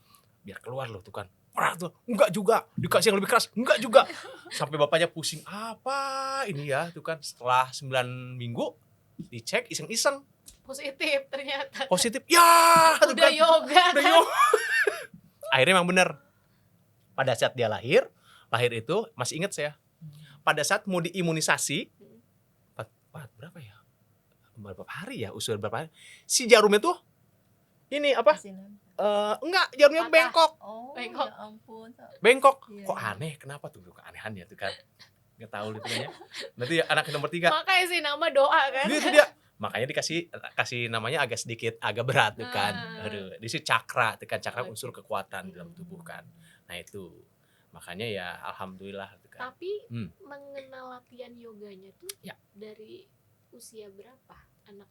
biar keluar loh tuh kan. Wah tuh enggak juga, dikasih yang lebih keras enggak juga. Sampai bapaknya pusing, apa ini ya tuh kan. Setelah 9 minggu dicek iseng-iseng Positif ternyata. positif ya tuh Udah kan. yoga. Udah yoga. Akhirnya emang bener. Pada saat dia lahir itu masih ingat saya. Pada saat mau diimunisasi, berapa ya? Berapa hari ya? Usia berapa hari? Si jarumnya tuh ini apa? Enggak, jarumnya Patah. bengkok. Oh, Bengkok. ya ampun. Bengkok. Iya. Kok aneh? Kenapa tuh keanehannya tuh kan? Enggak tahu gitu kan ya. Nanti anak nomor 3. Makanya sih nama doa kan. Itu dia. Makanya kasih namanya agak berat tuh kan. Aduh, di sini cakra, tuh kan cakra unsur kekuatan dalam tubuh kan. Nah itu. Makanya ya alhamdulillah tuh kan. Tapi mengenal latihan yoganya tuh Ya. dari usia berapa?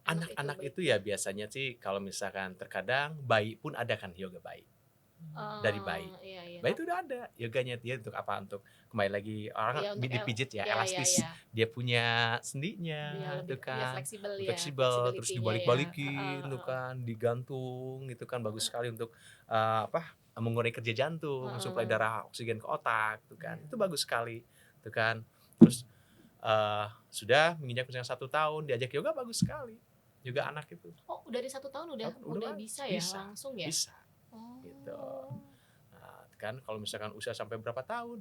Anak-anak itu ya biasanya sih kalau misalkan terkadang bayi pun ada kan yoga bayi. Dari bayi. Iya. Bayi itu udah ada yoganya dia untuk apa? Untuk kembali lagi orang Iya, untuk dipijit ya, Iya, elastis. iya. Dia punya sendinya Iya, tuh lebih kan. fleksibel ya. Fleksibel terus flexibility-nya dibalik-balikin ya. tuh kan, digantung gitu kan bagus sekali untuk mengurangi kerja jantung, suplai darah oksigen ke otak tuh kan. Itu bagus sekali tuh kan. Terus sudah menginjak usia 1 tahun diajak yoga bagus sekali. Yoga anak itu. Oh, dari 1 tahun udah Udah bisa ya bisa. langsung ya? Bisa. Gitu. Nah, kan kalau misalkan usia sampai berapa tahun,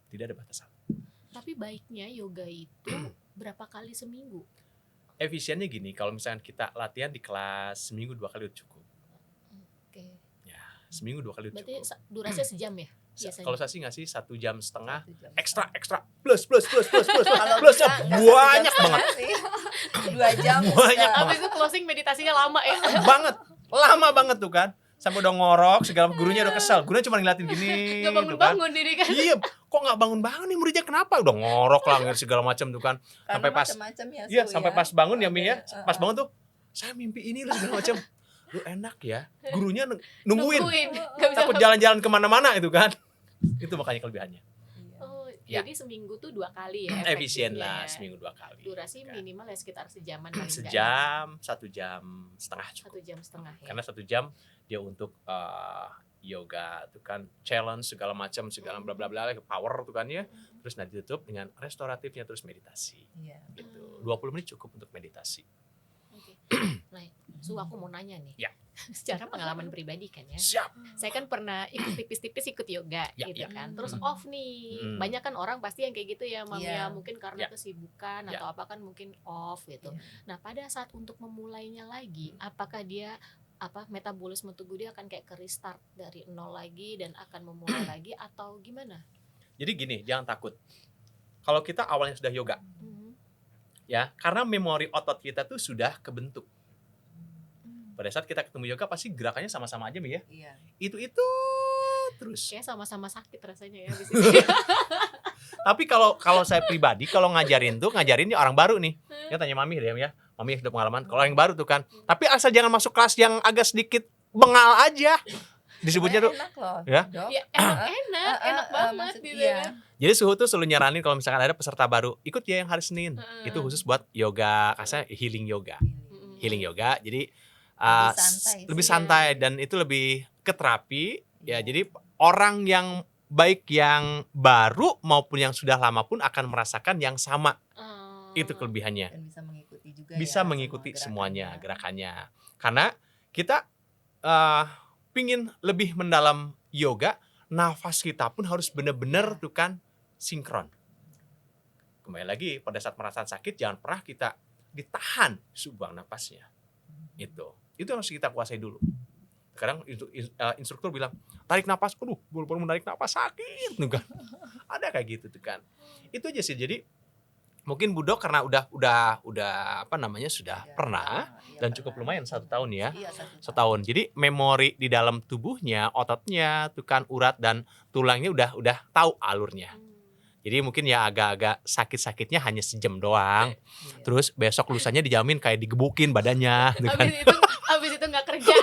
tidak ada batasan. Tapi baiknya yoga itu berapa kali seminggu? Efisiennya gini, kalau misalkan kita latihan di kelas seminggu 2 kali udah cukup. Oke. Seminggu 2 kali udah Berarti cukup. durasinya sejam ya? Biasanya. Kalau saya sih ngasih 1,5 jam, 1 jam ekstra setengah. plus Kalau plusnya bisa nggak 1 jam banyak banget. setengah sih. 2 jam Banyak udah. Habis itu closing meditasinya lama ya. Banget, lama banget tuh kan. Sampai udah ngorok, segala gurunya udah kesel. Gurunya cuma ngeliatin gini Gak tuh kan. bangun-bangun ini kan. Iya, kok nggak bangun-bangun nih muridnya, kenapa? Udah ngorok lah segala macam tuh kan. Karena Sampai pas macam-macam ya, iya, Su, sampai ya. pas bangun ya Mi ya. Ada, Pas bangun tuh saya mimpi ini loh segala macam. Lu enak ya. Gurunya nungguin. Gak bisa Takut jalan-jalan kemana-mana itu kan. Itu makanya kelebihannya. Iya. Oh, Ya. jadi seminggu tuh 2 kali ya. Efisien efektifnya lah ya. seminggu 2 kali. Durasi Kan. minimal ya sekitar sejaman paling enggak ya. Sejam, 1,5 jam cukup. 1 jam setengah ya. Karena 1 jam dia untuk yoga tuh kan, challenge segala macam, segala bla bla bla, power tuh kan ya. Terus nanti ditutup dengan restoratifnya, terus meditasi. Iya. Gitu. 20 menit cukup untuk meditasi. Oke. Nah, Su, aku mau nanya nih. Ya. Secara pengalaman pribadi kan ya. Siap. Saya kan pernah ikut tipis-tipis ikut yoga Ya, gitu ya. kan. Terus Hmm. off nih. Hmm. Banyak kan orang pasti yang kayak gitu ya, Mam ya. Iya. Mungkin karena Ya. kesibukan Ya. atau apa kan mungkin off gitu. Iya. Nah, pada saat untuk memulainya lagi, apakah dia metabolisme tubuh dia akan kayak ke restart dari nol lagi dan akan memulai lagi atau gimana? Jadi gini, jangan takut. Kalau kita awalnya sudah yoga, Mhm. ya, karena memori otot kita tuh sudah kebentuk. Pada saat kita ketemu yoga pasti gerakannya sama-sama aja Mi ya. Iya. Itu terus. Kayak sama-sama sakit rasanya ya di sini. Tapi kalau saya pribadi kalau ngajarinnya orang baru nih. Ya tanya Mami deh ya. Mami sudah pengalaman. Kalau yang baru tuh kan. Tapi asal jangan masuk kelas yang agak sedikit bengal aja. Disebutnya tuh. Enak loh, Ya. Dok. Ya enak banget maksud- gitu iya. kan. Jadi Suhu tuh selalu nyaranin kalau misalkan ada peserta baru, ikut ya yang hari Senin. Itu khusus buat yoga, kasarnya healing yoga. Mm-mm. Healing yoga. Jadi Lebih santai sih. lebih santai dan itu lebih ke terapi. Ya, jadi orang yang baik yang baru maupun yang sudah lama pun akan merasakan yang sama. Itu kelebihannya. Dan bisa mengikuti juga Bisa ya, mengikuti semua semuanya gerakannya. gerakannya. Karena kita pingin lebih mendalam yoga, nafas kita pun harus benar-benar tuh kan sinkron. Kembali lagi pada saat merasakan sakit jangan pernah kita ditahan buang napasnya. Itu yang harus kita kuasai dulu. Kadang instruktur bilang tarik napas, aduh baru menarik napas sakit tuh kan. Ada kayak gitu tuh kan. Itu aja sih. Jadi mungkin Budok karena udah sudah Ya, pernah iya, dan cukup pernah. lumayan 1 tahun ya. Iya, 1 tahun. Setahun. Jadi memori di dalam tubuhnya, ototnya, tuh kan urat dan tulangnya udah tahu alurnya. Jadi mungkin ya agak-agak sakit-sakitnya hanya sejam doang. Iya. Terus besok lusanya dijamin kayak digebukin badannya, gitu kan. Habis itu nggak kerja.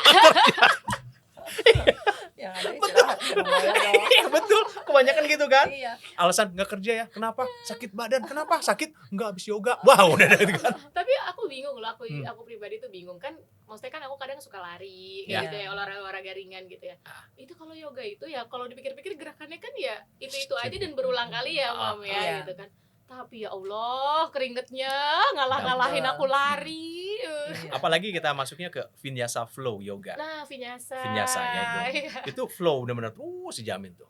Yang ada istirahat di rumah ya, Dok. Iya betul, kebanyakan gitu kan. Iya. Alasan nggak kerja ya, kenapa? Sakit badan, kenapa? Sakit nggak habis yoga. Wow, udah gitu kan. Tapi aku bingung loh, Hmm. aku pribadi tuh bingung kan. Maksudnya kan aku kadang suka lari Ya. gitu ya, olahraga ringan gitu ya. Itu kalau yoga itu ya kalau dipikir-pikir gerakannya kan ya itu aja dan berulang kali ya, Mam ya Iya. gitu kan. Tapi ya Allah, keringetnya ngalah-ngalahin Double. aku lari. Iya. Apalagi kita masuknya ke Vinyasa Flow Yoga. Nah, vinyasa. Vinyasa ya itu. Iya. Itu flow benar-benar sejamin tuh.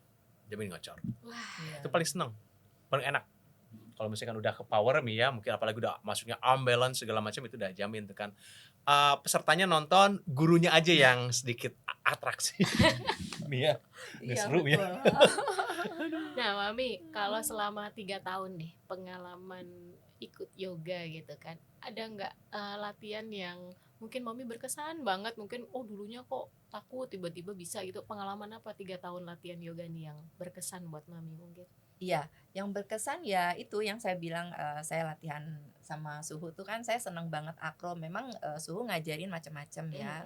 Jamin ngocor. Wah, Iya. Itu paling seneng, paling enak. Kalau misalkan udah ke power Mi ya, mungkin apalagi udah masuknya arm balance segala macam itu udah jamin tuh kan. Pesertanya nonton, gurunya aja yang sedikit atraksi. Mi ya, udah Iya, seru ya. betul. Nah, Mami, kalau selama 3 tahun nih pengalaman ikut yoga gitu kan, ada nggak latihan yang mungkin Mami berkesan banget? Mungkin dulunya kok takut tiba-tiba bisa gitu. Pengalaman apa 3 tahun latihan yoga nih yang berkesan buat Mami mungkin? Iya, yang berkesan ya itu yang saya bilang, saya latihan sama Suhu tuh kan saya seneng banget akro. Memang Suhu ngajarin macam-macam ya,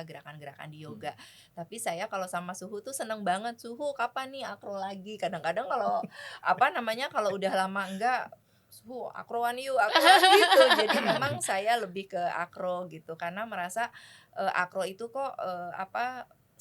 gerakan-gerakan di yoga. Tapi saya kalau sama Suhu tuh seneng banget, Suhu kapan nih akro lagi? Kadang-kadang kalau kalau udah lama enggak, Suhu akroan yuk, akroan gitu. Jadi memang saya lebih ke akro gitu karena merasa akro itu kok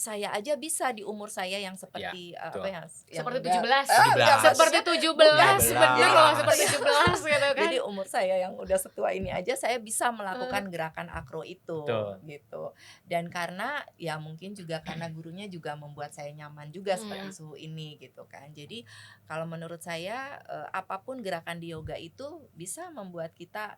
saya aja bisa di umur saya yang seperti betul. yang Seperti udah- 17. enggak, Seperti maksudnya 17, bener loh, 17. seperti 17 gitu kan. jadi umur saya yang udah setua ini aja saya bisa melakukan gerakan akro itu Betul. gitu. Dan karena ya mungkin juga karena gurunya juga membuat saya nyaman juga seperti suhu ini gitu kan. Jadi kalau menurut saya apapun gerakan di yoga itu bisa membuat kita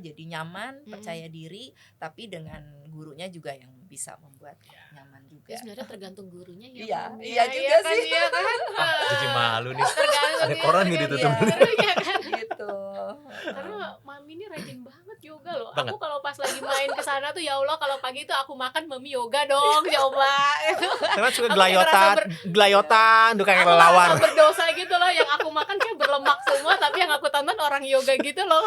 jadi nyaman, percaya diri, tapi dengan gurunya juga yang bisa membuat nyaman juga. Ya, sebenarnya tergantung gurunya ya. Iya, Mam. iya juga kan, sih. Iya kan. Jadi malu nih. Tergantung Ada ya, koran nih kan, ditutup. Iya kan. Gitu. Karena Mami ini rajin banget yoga loh. Banget. Aku kalau pas lagi main ke sana tuh ya Allah, kalau pagi tuh aku makan Mami yoga dong, coba. Itu. Karena suka Aku kayak gelayotan, tuh kayak Aku kelelawar. merasa berdosa gitu loh, yang aku makan kayak berlemak semua, tapi yang aku tonton orang yoga gitu loh.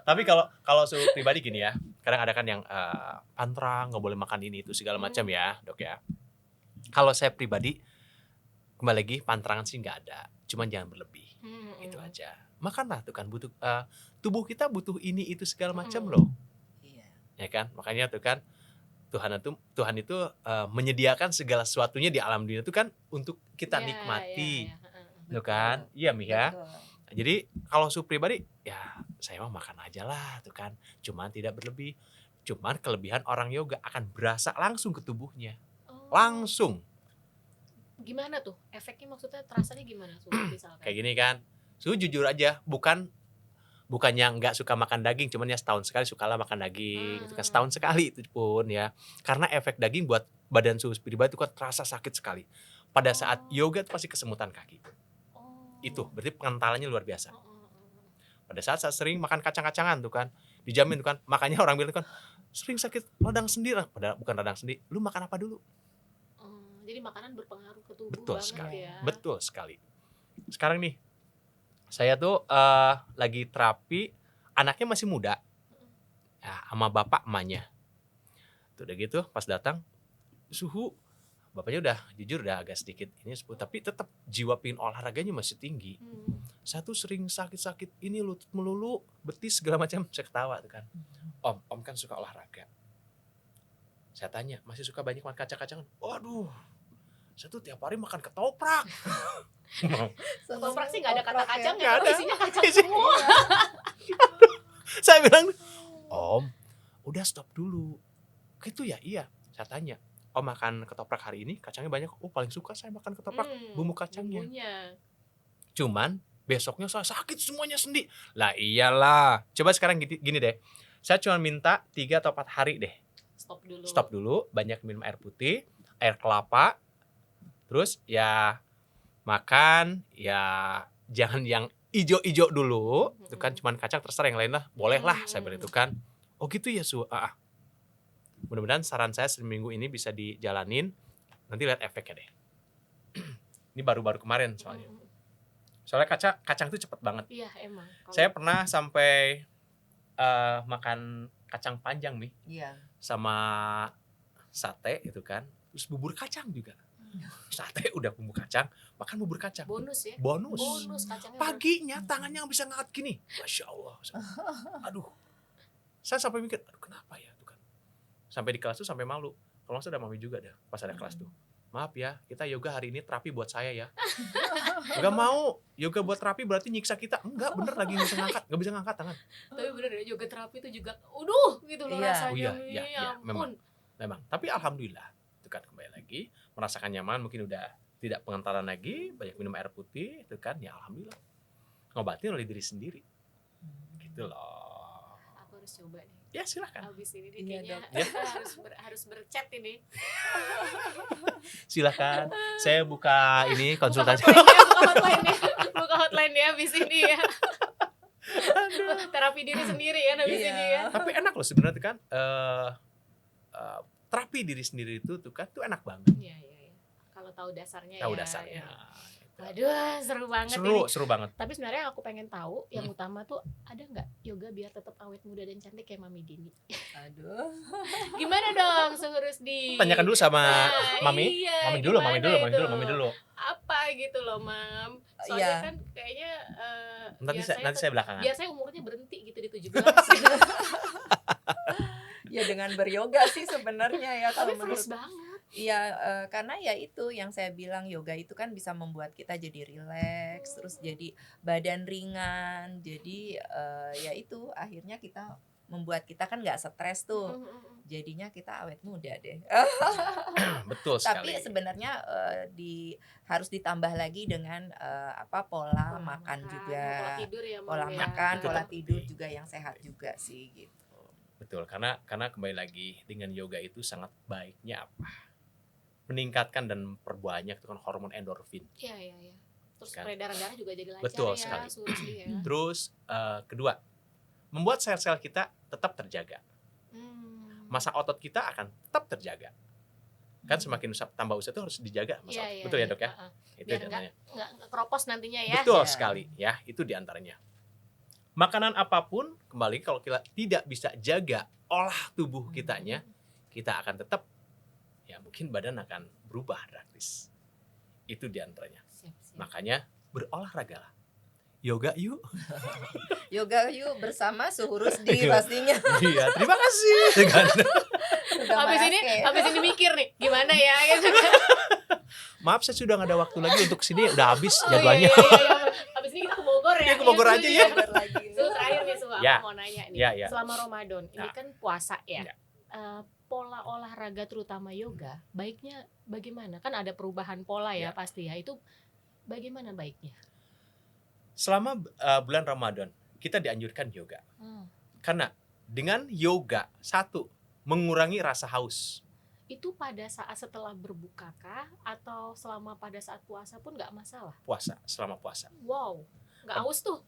Tapi kalau su pribadi gini ya, kadang ada kan yang pantra nggak boleh makan ini itu segala macam ya, Dok ya. Kalau saya pribadi kembali lagi pantrangan sih nggak ada, cuman jangan berlebih, itu aja. Makanlah tuh kan butuh tubuh kita butuh ini itu segala macam loh, Iya. ya kan? Makanya tuh kan Tuhan itu menyediakan segala sesuatunya di alam dunia itu kan untuk kita Iya, nikmati, iya, iya. tuh kan? Iya Mi ya. Betul. Jadi kalau su pribadi ya saya mah makan aja lah tuh kan, cuman tidak berlebih. Cuman kelebihan orang yoga akan berasa langsung ke tubuhnya, Oh, langsung. gimana tuh? Efeknya maksudnya terasanya gimana? Misalkan. Kayak gini kan, su jujur aja, bukannya nggak suka makan daging, cuman ya setahun sekali sukalah makan daging, itu kan setahun sekali itu pun ya. Karena efek daging buat badan su pribadi itu kan terasa sakit sekali. Pada saat yoga itu pasti kesemutan kaki. Oh. Itu berarti pengentalannya luar biasa. Oh. Pada saat sering makan kacang-kacangan tuh kan, dijamin tuh kan, makanya orang bilang kan sering sakit radang sendi, padahal bukan radang sendi, lu makan apa dulu? Jadi makanan berpengaruh ke tubuh Betul banget sekali, ya. betul sekali. Sekarang nih, saya tuh lagi terapi, anaknya masih muda, ya, sama bapak emaknya. Tuh udah gitu, pas datang suhu, bapaknya udah jujur udah agak sedikit ini, tapi tetap jiwa pingin olahraganya masih tinggi. Saya tuh sering sakit-sakit ini lutut melulu, betis segala macam. Saya ketawa tuh kan. Om kan suka olahraga. Saya tanya, masih suka banyak makan kacang-kacangan? Waduh, saya tuh tiap hari makan ketoprak. Ketoprak sih nggak ada kata kacang Nggak ya, ada. isinya kacang semua. Saya bilang, Om, udah stop dulu. Gitu ya? Iya. Saya tanya, Om makan ketoprak hari ini, kacangnya banyak. Oh paling suka saya makan ketoprak, bumbu kacangnya. Bumbunya. Cuman besoknya saya sakit semuanya sendi. Lah iyalah. Coba sekarang gini deh. Saya cuma minta 3 atau 4 hari deh. Stop dulu, banyak minum air putih, air kelapa. Terus ya makan, ya jangan yang ijo-ijo dulu. Itu kan cuman kacang, terserah yang lain lah. Boleh lah, saya bilang itu kan. Oh gitu ya Su. Mudah-mudahan saran saya seminggu ini bisa dijalanin. Nanti lihat efeknya deh. Ini baru-baru kemarin soalnya. Soalnya kacang itu cepet banget. Iya emang. Saya pernah sampai makan kacang panjang nih, sama sate itu kan, terus bubur kacang juga. Sate udah bumbu kacang, makan bubur kacang. Bonus ya. Bonus. Kacangnya. Paginya tangannya nggak bisa ngangkat gini, masya Allah. Aduh, saya sampai mikir, aduh kenapa ya tuh kan. Sampai di kelas tuh sampai malu. Kalau nggak salah ada mami juga dah pas ada kelas tuh. Maaf ya, kita yoga hari ini terapi buat saya ya. Gak mau, yoga buat terapi berarti nyiksa kita. Enggak, bener lagi nggak bisa ngangkat tangan. Tapi bener ya, yoga terapi itu juga gitu loh Iya. rasanya. Oh iya, nih, iya, ya ampun. Memang. Tapi alhamdulillah, itu kan kembali lagi merasakan nyaman, mungkin udah tidak pengentalan lagi, banyak minum air putih, itu kan ya alhamdulillah. Ngobatin oleh diri sendiri. Gitu loh. Aku harus coba nih. Ya silakan. Abis ini Iya, kayaknya Dok. kita harus berchat ini. Silakan. Saya buka ini konsultasi. Buka hotline ya abis ini ya. Terapi diri sendiri ya abis Iya. ini ya. Tapi enak loh sebenarnya kan terapi diri sendiri itu tuh kan tuh enak banget. Iya. Kalau tahu dasarnya Tahu ya. dasarnya. Ya. Aduh, seru banget Seru, ini. seru banget. Tapi sebenarnya aku pengen tahu yang utama tuh ada nggak yoga biar tetap awet muda dan cantik kayak Mami Dini? Aduh. Gimana dong, Sengurus di? Tanyakan dulu sama Nah, Mami. iya, Mami dulu. gimana itu? Mami dulu. Apa gitu loh, Mam? Soalnya Iya. kan kayaknya Nanti saya belakangan. biasanya umurnya berhenti gitu di 17. Ya dengan beryoga sih sebenarnya ya Tapi kalau menurut fresh banget. Iya, karena ya itu yang saya bilang yoga itu kan bisa membuat kita jadi rileks, terus jadi badan ringan, jadi ya itu akhirnya kita membuat kita kan nggak stres tuh, jadinya kita awet muda deh. Betul Tapi sekali. sebenarnya harus ditambah lagi dengan pola makan pola juga, tidur ya Mau pola ya. makan, Itu pola penting. tidur juga yang sehat juga sih gitu. Betul, karena kembali lagi dengan yoga itu sangat baiknya apa? Meningkatkan dan perbanyak tuh kan hormon endorfin. Iya iya iya. Terus Kan. peredaran darah juga jadi lancar Betul ya, sekali. Surusli ya. Terus kedua, membuat sel-sel kita tetap terjaga. Masa otot kita akan tetap terjaga. Kan semakin tambah usia itu harus dijaga masa Iya otot. iya. Betul ya iya. Dok ya? Heeh. Itu Biar diantaranya. nggak keropos nantinya ya. Betul Ya. sekali ya, itu diantaranya. Makanan apapun kembali kalau kita tidak bisa jaga olah tubuh kitanya, kita akan tetap ya mungkin badan akan berubah drastis. Itu diantaranya. Siap, siap. Makanya berolahragalah. Yoga yuk. Yoga yuk bersama Suhu Rusdi pastinya. Iya, terima kasih. Kan? Udah Habis ini mikir nih gimana ya gitu. Maaf saya sudah nggak ada waktu lagi untuk sini, udah habis Oh, jadwalnya. iya. Habis ini kita ke Bogor ya. Iya, ke Bogor Iya, aja Su, ya. juga. lagi. Su, terakhir nih Su, Ya. aku mau nanya nih. Ya, ya. Selama Ramadan, ini Nah. kan puasa ya. Ya. Pola olahraga terutama yoga, baiknya bagaimana? Kan ada perubahan pola ya, Ya. pasti ya. Itu bagaimana baiknya? Selama bulan Ramadan, kita dianjurkan yoga. Karena dengan yoga, satu, mengurangi rasa haus. Itu pada saat setelah berbuka kah? Atau selama pada saat puasa pun nggak masalah? Puasa, selama puasa. Wow, nggak haus tuh.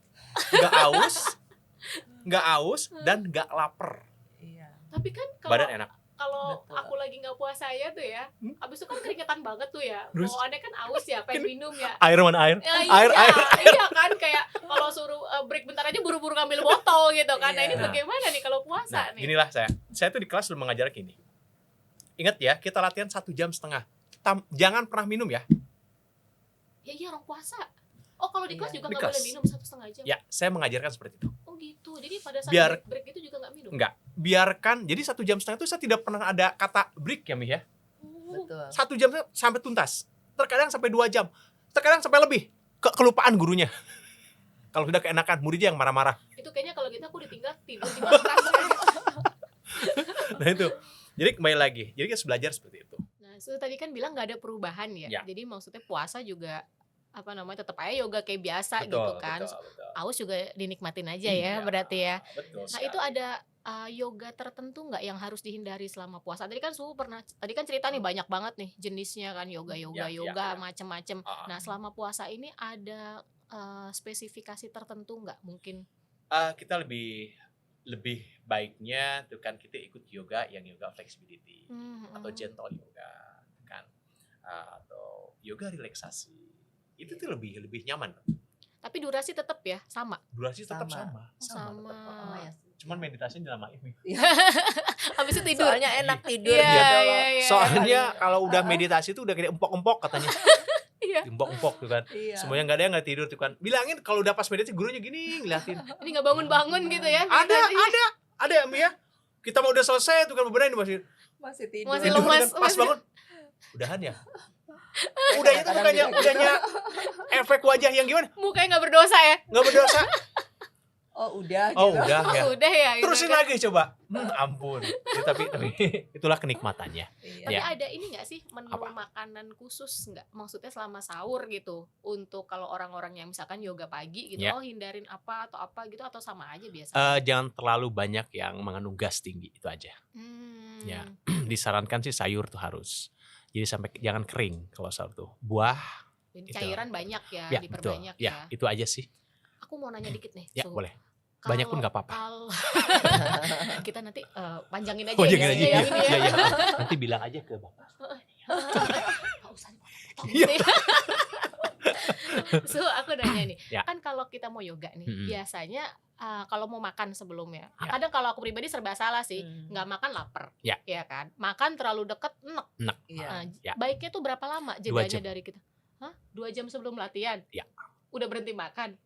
Nggak aus, dan nggak lapar. Iya. Tapi kan Badan kalau enak. kalau Betul. aku lagi nggak puasa ya tuh ya, abis itu kan keringetan banget tuh ya. Terus? Bawaannya kan aus ya, pengen minum ya. Air mana air? Ya, Air, iya, air. iya kan kayak kalau suruh break bentar aja buru-buru ngambil botol gitu kan. Nah ini Iya. bagaimana nih kalau puasa Nah, nih? inilah saya tuh di kelas udah mengajar gini. Ingat ya, kita latihan 1,5 jam. Jangan pernah minum ya. Ya iya orang puasa. Oh kalau di kelas Iya. juga Di nggak boleh kelas. minum 1,5 jam. Ya, saya mengajarkan seperti itu. Oh gitu. Jadi pada saat Biar- break itu juga nggak minum. Enggak, biarkan. Jadi 1,5 jam itu saya tidak pernah ada kata break ya, Mi ya. Oh, Betul. 1 jam sampai tuntas. Terkadang sampai 2 jam. Terkadang sampai lebih. Kelupaan gurunya. Kalau sudah keenakan, muridnya yang marah-marah. itu kayaknya kalau gitu aku ditinggal tidur di kelas. Nah itu. Jadi kembali lagi. Jadi kita belajar seperti itu. Nah, tadi kan bilang nggak ada perubahan ya. Ya. Jadi maksudnya puasa juga tetap aja yoga kayak biasa gitu kan. Betul. Aus juga dinikmatin aja Iya, ya berarti ya. Betul. Nah itu ada yoga tertentu nggak yang harus dihindari selama puasa? Tadi kan tadi kan cerita nih banyak banget nih jenisnya kan yoga Ya. macem-macem. Nah selama puasa ini ada spesifikasi tertentu nggak mungkin? Kita lebih baiknya tuh kan kita ikut yoga yang yoga flexibility atau gentle yoga kan, atau yoga relaksasi. Itu tuh lebih nyaman. Tapi durasi tetap ya sama. Durasi tetap Sama. sama. tetap. Sama ya. Cuman meditasinya dilamain. Habis itu tidur. Soalnya enak tidur Iya, gitu loh. iya. Soalnya kalau udah meditasi tuh udah kayak empok-empok katanya. Iya. Empok-empok tuh kan. Iya. Semuanya nggak ada yang nggak tidur tuh kan. Bilangin kalau udah pas meditasi gurunya gini ngeliatin. Ini nggak bangun-bangun gitu ya? Ada ya Mi ya. Kita mau udah selesai tuh kan beberapa ini Masih tidur. Masih tidur lemas. kan, pas bangun. Udahan ya. Udahnya tuh udahnya efek wajah yang gimana? Mukanya nggak berdosa ya? Nggak berdosa. Oh udah Oh gitu. udah ya. Udah ya. gitu Terusin kan. lagi coba. Ampun. Ya, tapi itulah kenikmatannya. Iya. Tapi Ya. ada ini nggak sih menu Apa? makanan khusus nggak? Maksudnya selama sahur gitu untuk kalau orang-orang yang misalkan yoga pagi gitu, Ya. hindarin apa atau apa gitu atau sama aja biasa? Jangan terlalu banyak yang mengandung gas tinggi itu aja. Ya. Disarankan sih sayur tuh harus. Jadi sampai jangan kering kalau sahur tuh. Buah. Jadi itu. cairan banyak ya, Ya betul. diperbanyak Ya ya. itu aja sih. Aku mau nanya dikit nih. Ya Su. boleh. Banyak pun Kalau- nggak apa-apa. kita nanti panjangin aja Oh ya, jangan aja. yang Iya, ini ya. iya, iya. Nanti bilang aja ke bapak. Nggak usah dipotong Iya. gitu ya. So aku nanya nih, Ya. kan kalau kita mau yoga nih, Mm-mm. biasanya kalau mau makan sebelumnya, Ya. kadang kalau aku pribadi serba salah sih, Hmm. nggak makan lapar, Ya. kan? Makan terlalu deket, enek. Iya. Ya. Baiknya tuh berapa lama 2 jedanya jam. dari kita? Hah? 2 jam sebelum latihan? Ya. Udah berhenti makan?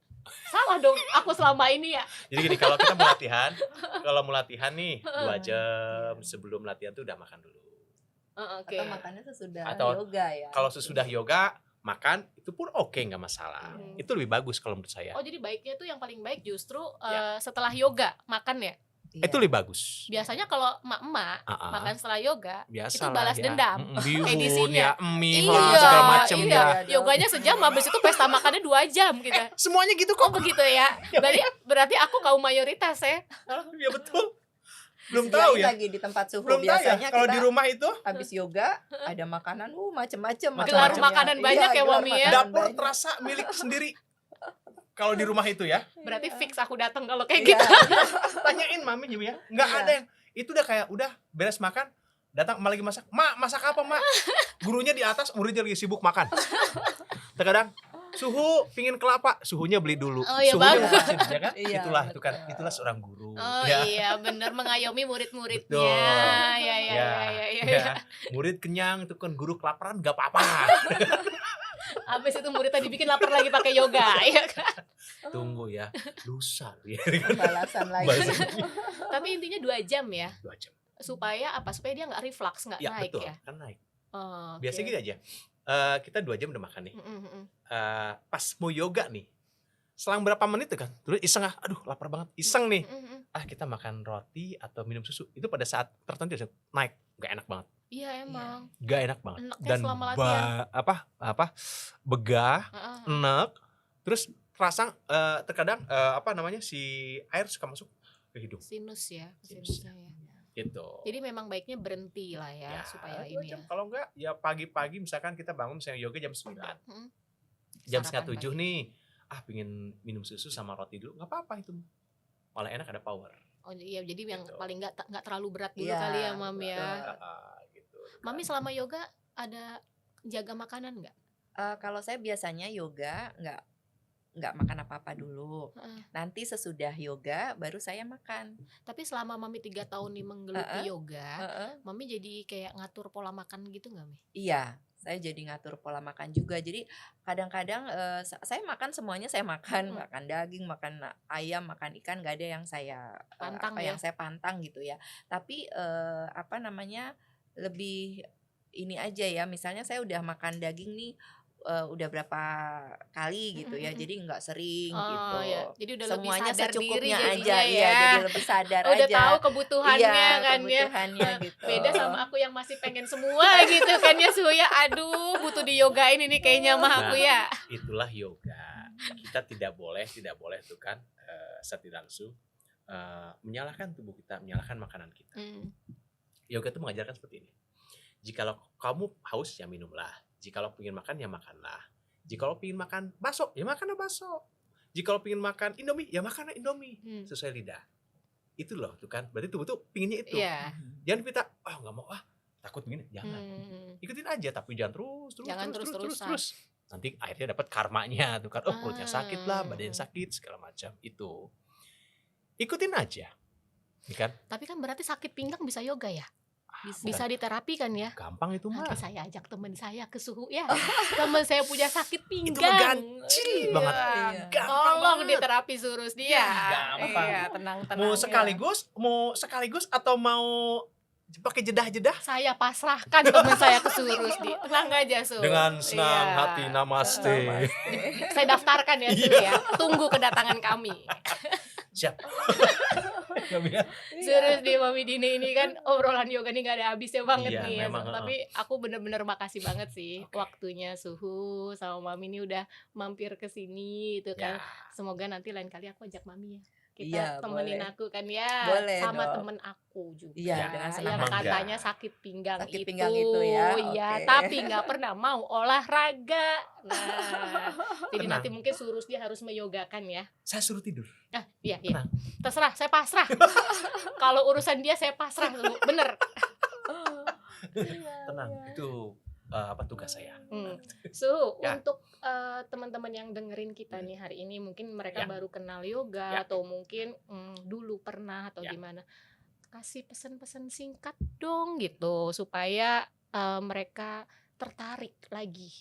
Salah dong, aku selama ini ya. Jadi gini kalau kita mau latihan nih 2 jam sebelum latihan tuh udah makan dulu. Oke. Atau makannya sesudah Atau yoga ya. Kalau sesudah yoga makan itu pun oke, nggak masalah. Itu lebih bagus kalau menurut saya. Oh, jadi baiknya tuh yang paling baik justru Ya. setelah yoga makan ya. Iya. Itu lebih bagus. Biasanya kalau emak-emak makan setelah yoga Biasa itu balas dendam. bihun Edisinya. ya, mie Iya, lah segala macem iya. ya. Yoganya sejam, habis itu pesta makannya 2 jam kita. Semuanya gitu Oh kok. begitu ya. Berarti aku kaum mayoritas ya. Ya betul. Belum Disediain tahu ya. lagi di tempat suhu. Belum tahu ya. Biasanya Kalau kita di rumah itu habis yoga ada makanan macem-macem. Gelar makanan banyak ya, gelar Mami ya. makanan dapur banyak. terasa milik sendiri. Kalau di rumah itu ya. Berarti fix aku datang kalau kayak Iya. gitu. Tanyain mami juga ya. Nggak Iya. ada yang. Itu udah kayak udah beres makan. Datang emak lagi masak. Mak, masak apa mak? Gurunya di atas, muridnya lagi sibuk makan. Terkadang suhu pingin kelapa, suhunya beli dulu. Oh, iya, Suhunya bagus. mau kasih, ya kan? Iya, Itulah itu betul. kan. Itulah seorang guru. Oh ya. iya, benar mengayomi murid-muridnya. Betul. Ya. Ya. Murid kenyang itu kan, guru kelaparan nggak apa-apa. Habis itu murid tadi bikin lapar lagi pakai yoga, ya kan? Tunggu ya, lusa ya. Balasan lagi. Tapi intinya 2 jam ya. 2 jam. Supaya apa? Supaya dia nggak reflux, nggak Ya naik betul, ya. kan naik. Oh, oke. Biasa gini aja. Kita 2 jam udah makan nih. Pas mau yoga nih, selang berapa menit tuh kan, terus iseng aduh lapar banget, iseng nih, kita makan roti atau minum susu, itu pada saat tertentu naik, gak enak banget, Iya emang. gak enak banget, Enaknya dan selama latihan. begah, Heeh. enek, terus terasa terkadang si air suka masuk ke hidung, Sinus ya, Sinus. sinusnya ya. gitu. Jadi memang baiknya berhenti lah ya, supaya 2 ini jam. ya. Kalau enggak, ya pagi-pagi misalkan kita bangun misalnya yoga jam 9, Mm. jam Sarapan 6:30 pagi. nih, pingin minum susu sama roti dulu, nggak apa-apa itu, malah enak, ada power. Oh iya, jadi yang Gitu. paling nggak terlalu berat dulu Iya, kali ya, Mami ya. betul. Gitu. Mami selama yoga ada jaga makanan nggak? Kalau saya biasanya yoga nggak makan apa-apa dulu. Heeh. Nanti sesudah yoga baru saya makan. Tapi selama Mami 3 tahun nih menggeluti yoga, Heeh. Mami jadi kayak ngatur pola makan gitu nggak, Mi? Iya, saya jadi ngatur pola makan juga. Jadi kadang-kadang saya makan semuanya, saya makan, makan daging, makan ayam, makan ikan, nggak ada yang saya Pantang ya? yang saya pantang gitu ya. Tapi lebih ini aja ya. Misalnya saya udah makan daging nih udah berapa kali gitu ya. Jadi nggak sering gitu. Oh ya, jadi udah Semuanya lebih sadar diri secukupnya jadinya aja, ya. iya, jadi lebih sadar Udah aja. tahu kebutuhannya Iya, kan ya. kebutuhannya gitu. Beda sama aku yang masih pengen semua gitu kan ya, Suya. Aduh, butuh diyogain ini kayaknya mah aku ya. Itulah yoga. Kita tidak boleh tuh kan secara tidak langsung menyalahkan tubuh kita, menyalahkan makanan kita. Yoga itu mengajarkan seperti ini. Jikalau kamu haus ya minumlah. Jikalau ingin makan ya makanlah. Jikalau ingin makan bakso ya makanlah bakso. Jikalau ingin makan Indomie ya makanlah Indomie sesuai lidah. Itu loh tuh kan. Berarti tubuh tuh pinginnya itu. Iya. Jangan kita nggak mau takut begini, jangan. Ikutin aja tapi jangan Jangan terus-terusan. terus. Nanti akhirnya dapat karmanya tuh kan. Perutnya sakit lah, badan sakit segala macam itu. Ikutin aja. Ya kan? Tapi kan berarti sakit pinggang bisa yoga ya? Bisa. Bisa diterapi kan ya? Gampang itu mah. Nanti saya ajak teman saya ke suhu ya. Teman saya punya sakit Itu mah pinggang. gancil Iya. banget. Iya. Gampang Tolong banget. diterapi surus dia. Gampang. Iya, tenang-tenang. Mau ya. sekaligus atau mau pakai jedah-jedah? Saya pasrahkan teman saya ke surus di. Tenang aja, Su. Dengan senang Iya. hati, namaste. Saya daftarkan ya, Su ya. Tunggu kedatangan kami. Siap. Surus di Mami Dini ini kan obrolan yoga nih gak ada habisnya banget Iya, nih ya. memang, Tapi aku bener-bener makasih banget sih Oke. waktunya Suhu sama Mami ini udah mampir ke sini itu kan. Ya. Semoga nanti lain kali aku ajak Mami ya. Kita Iya, temenin boleh. aku kan ya. Boleh sama dong. temen aku juga. Iya, dengan senang yang hati. katanya sakit pinggang Sakit itu. pinggang itu ya, Iya, oke. tapi nggak pernah mau olahraga. Nah, jadi Tenang. nanti mungkin Surus dia harus meyogakan ya. Saya suruh tidur. Nah, iya, iya. Tenang. Terserah, saya pasrah. Kalau urusan dia saya pasrah, Su. Bener. Tenang. Itu tugas saya. Su, Ya. untuk teman-teman yang dengerin kita nih hari ini, mungkin mereka Ya. baru kenal yoga Ya. atau mungkin dulu pernah atau Ya. gimana. Kasih pesan-pesan singkat dong gitu supaya mereka tertarik lagi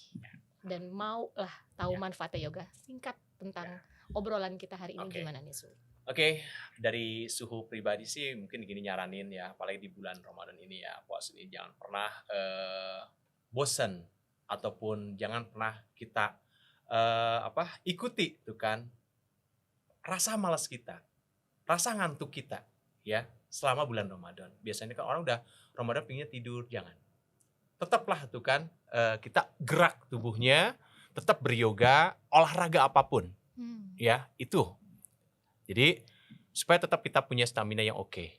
dan mau lah tahu Ya. manfaatnya yoga. Singkat tentang obrolan kita hari ini Oke. gimana nih, Su? Oke, dari suhu pribadi sih mungkin gini nyaranin ya, apalagi di bulan Ramadan ini ya, puasa ini jangan pernah bosen ataupun jangan pernah kita ikuti tuh kan rasa malas kita, rasa ngantuk kita ya selama bulan Ramadan. Biasanya kan orang udah Ramadan pengennya tidur, jangan. Tetaplah tuh kan kita gerak tubuhnya, tetap beryoga, olahraga apapun ya itu. Jadi supaya tetap kita punya stamina yang oke,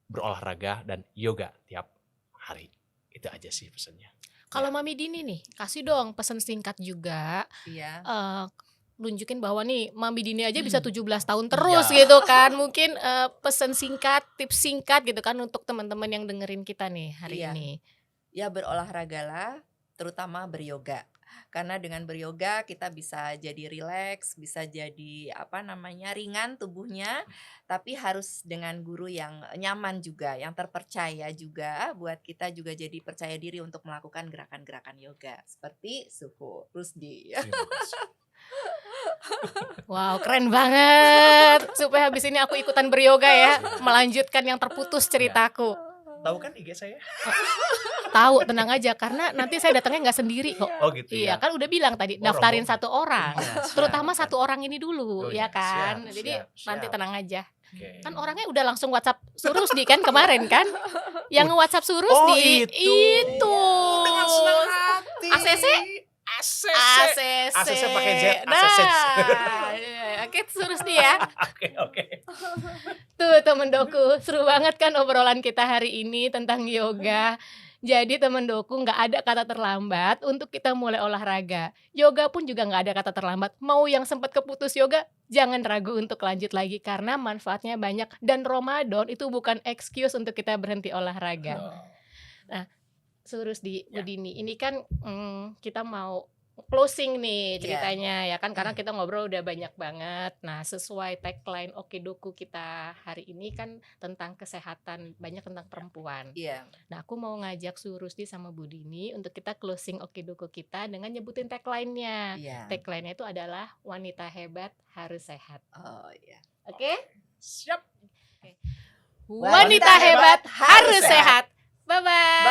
berolahraga dan yoga tiap hari. Itu aja sih pesannya. Kalau Mami Dini nih, kasih dong pesan singkat juga, Iya. nunjukin bahwa nih Mami Dini aja bisa 17 tahun terus gitu kan. Mungkin pesan singkat, tips singkat gitu kan untuk teman-teman yang dengerin kita nih hari Iya. ini. Ya berolahragalah, terutama beryoga. Karena dengan beryoga kita bisa jadi rileks, bisa jadi ringan tubuhnya, tapi harus dengan guru yang nyaman juga, yang terpercaya juga buat kita juga jadi percaya diri untuk melakukan gerakan-gerakan yoga seperti Suhu Rusdi. Terima kasih. Wow, keren banget. Supaya habis ini aku ikutan beryoga ya, melanjutkan yang terputus ceritaku. Tahu kan IG saya? Tahu, tenang aja karena nanti saya datangnya nggak sendiri kok. Oh gitu Iya, ya. kan udah bilang tadi Oh, daftarin rombongan. satu orang. Iya, siap. Terutama satu orang ini dulu, Oh, ya iya, kan. siap, Jadi siap, nanti siap. tenang aja. Oke. Kan orangnya udah langsung WhatsApp Surusdi kan kemarin kan? Yang WhatsApp Oh, Surusdi itu. Dengan senang hati. ACC? ACC. ACC pakai Z, Nah, ACC. oke Surusdi ya. Oke. Tuh temen doku, seru banget kan obrolan kita hari ini tentang yoga. Jadi temen doku gak ada kata terlambat untuk kita mulai olahraga. Yoga pun juga gak ada kata terlambat. Mau yang sempat keputus yoga, jangan ragu untuk lanjut lagi karena manfaatnya banyak. Dan Ramadan itu bukan excuse untuk kita berhenti olahraga. Surusdi, Ya. Budini, ini kan kita mau closing nih ceritanya ya kan, karena kita ngobrol udah banyak banget. Nah sesuai tagline Okedoku kita hari ini kan tentang kesehatan, banyak tentang perempuan. Iya. Nah aku mau ngajak Surusdi sama Budini untuk kita closing Okedoku kita dengan nyebutin tagline-nya. Iya. Tagline-nya itu adalah wanita hebat harus sehat. Oh iya. Oke? Siap. Wanita hebat harus sehat. Bye-bye.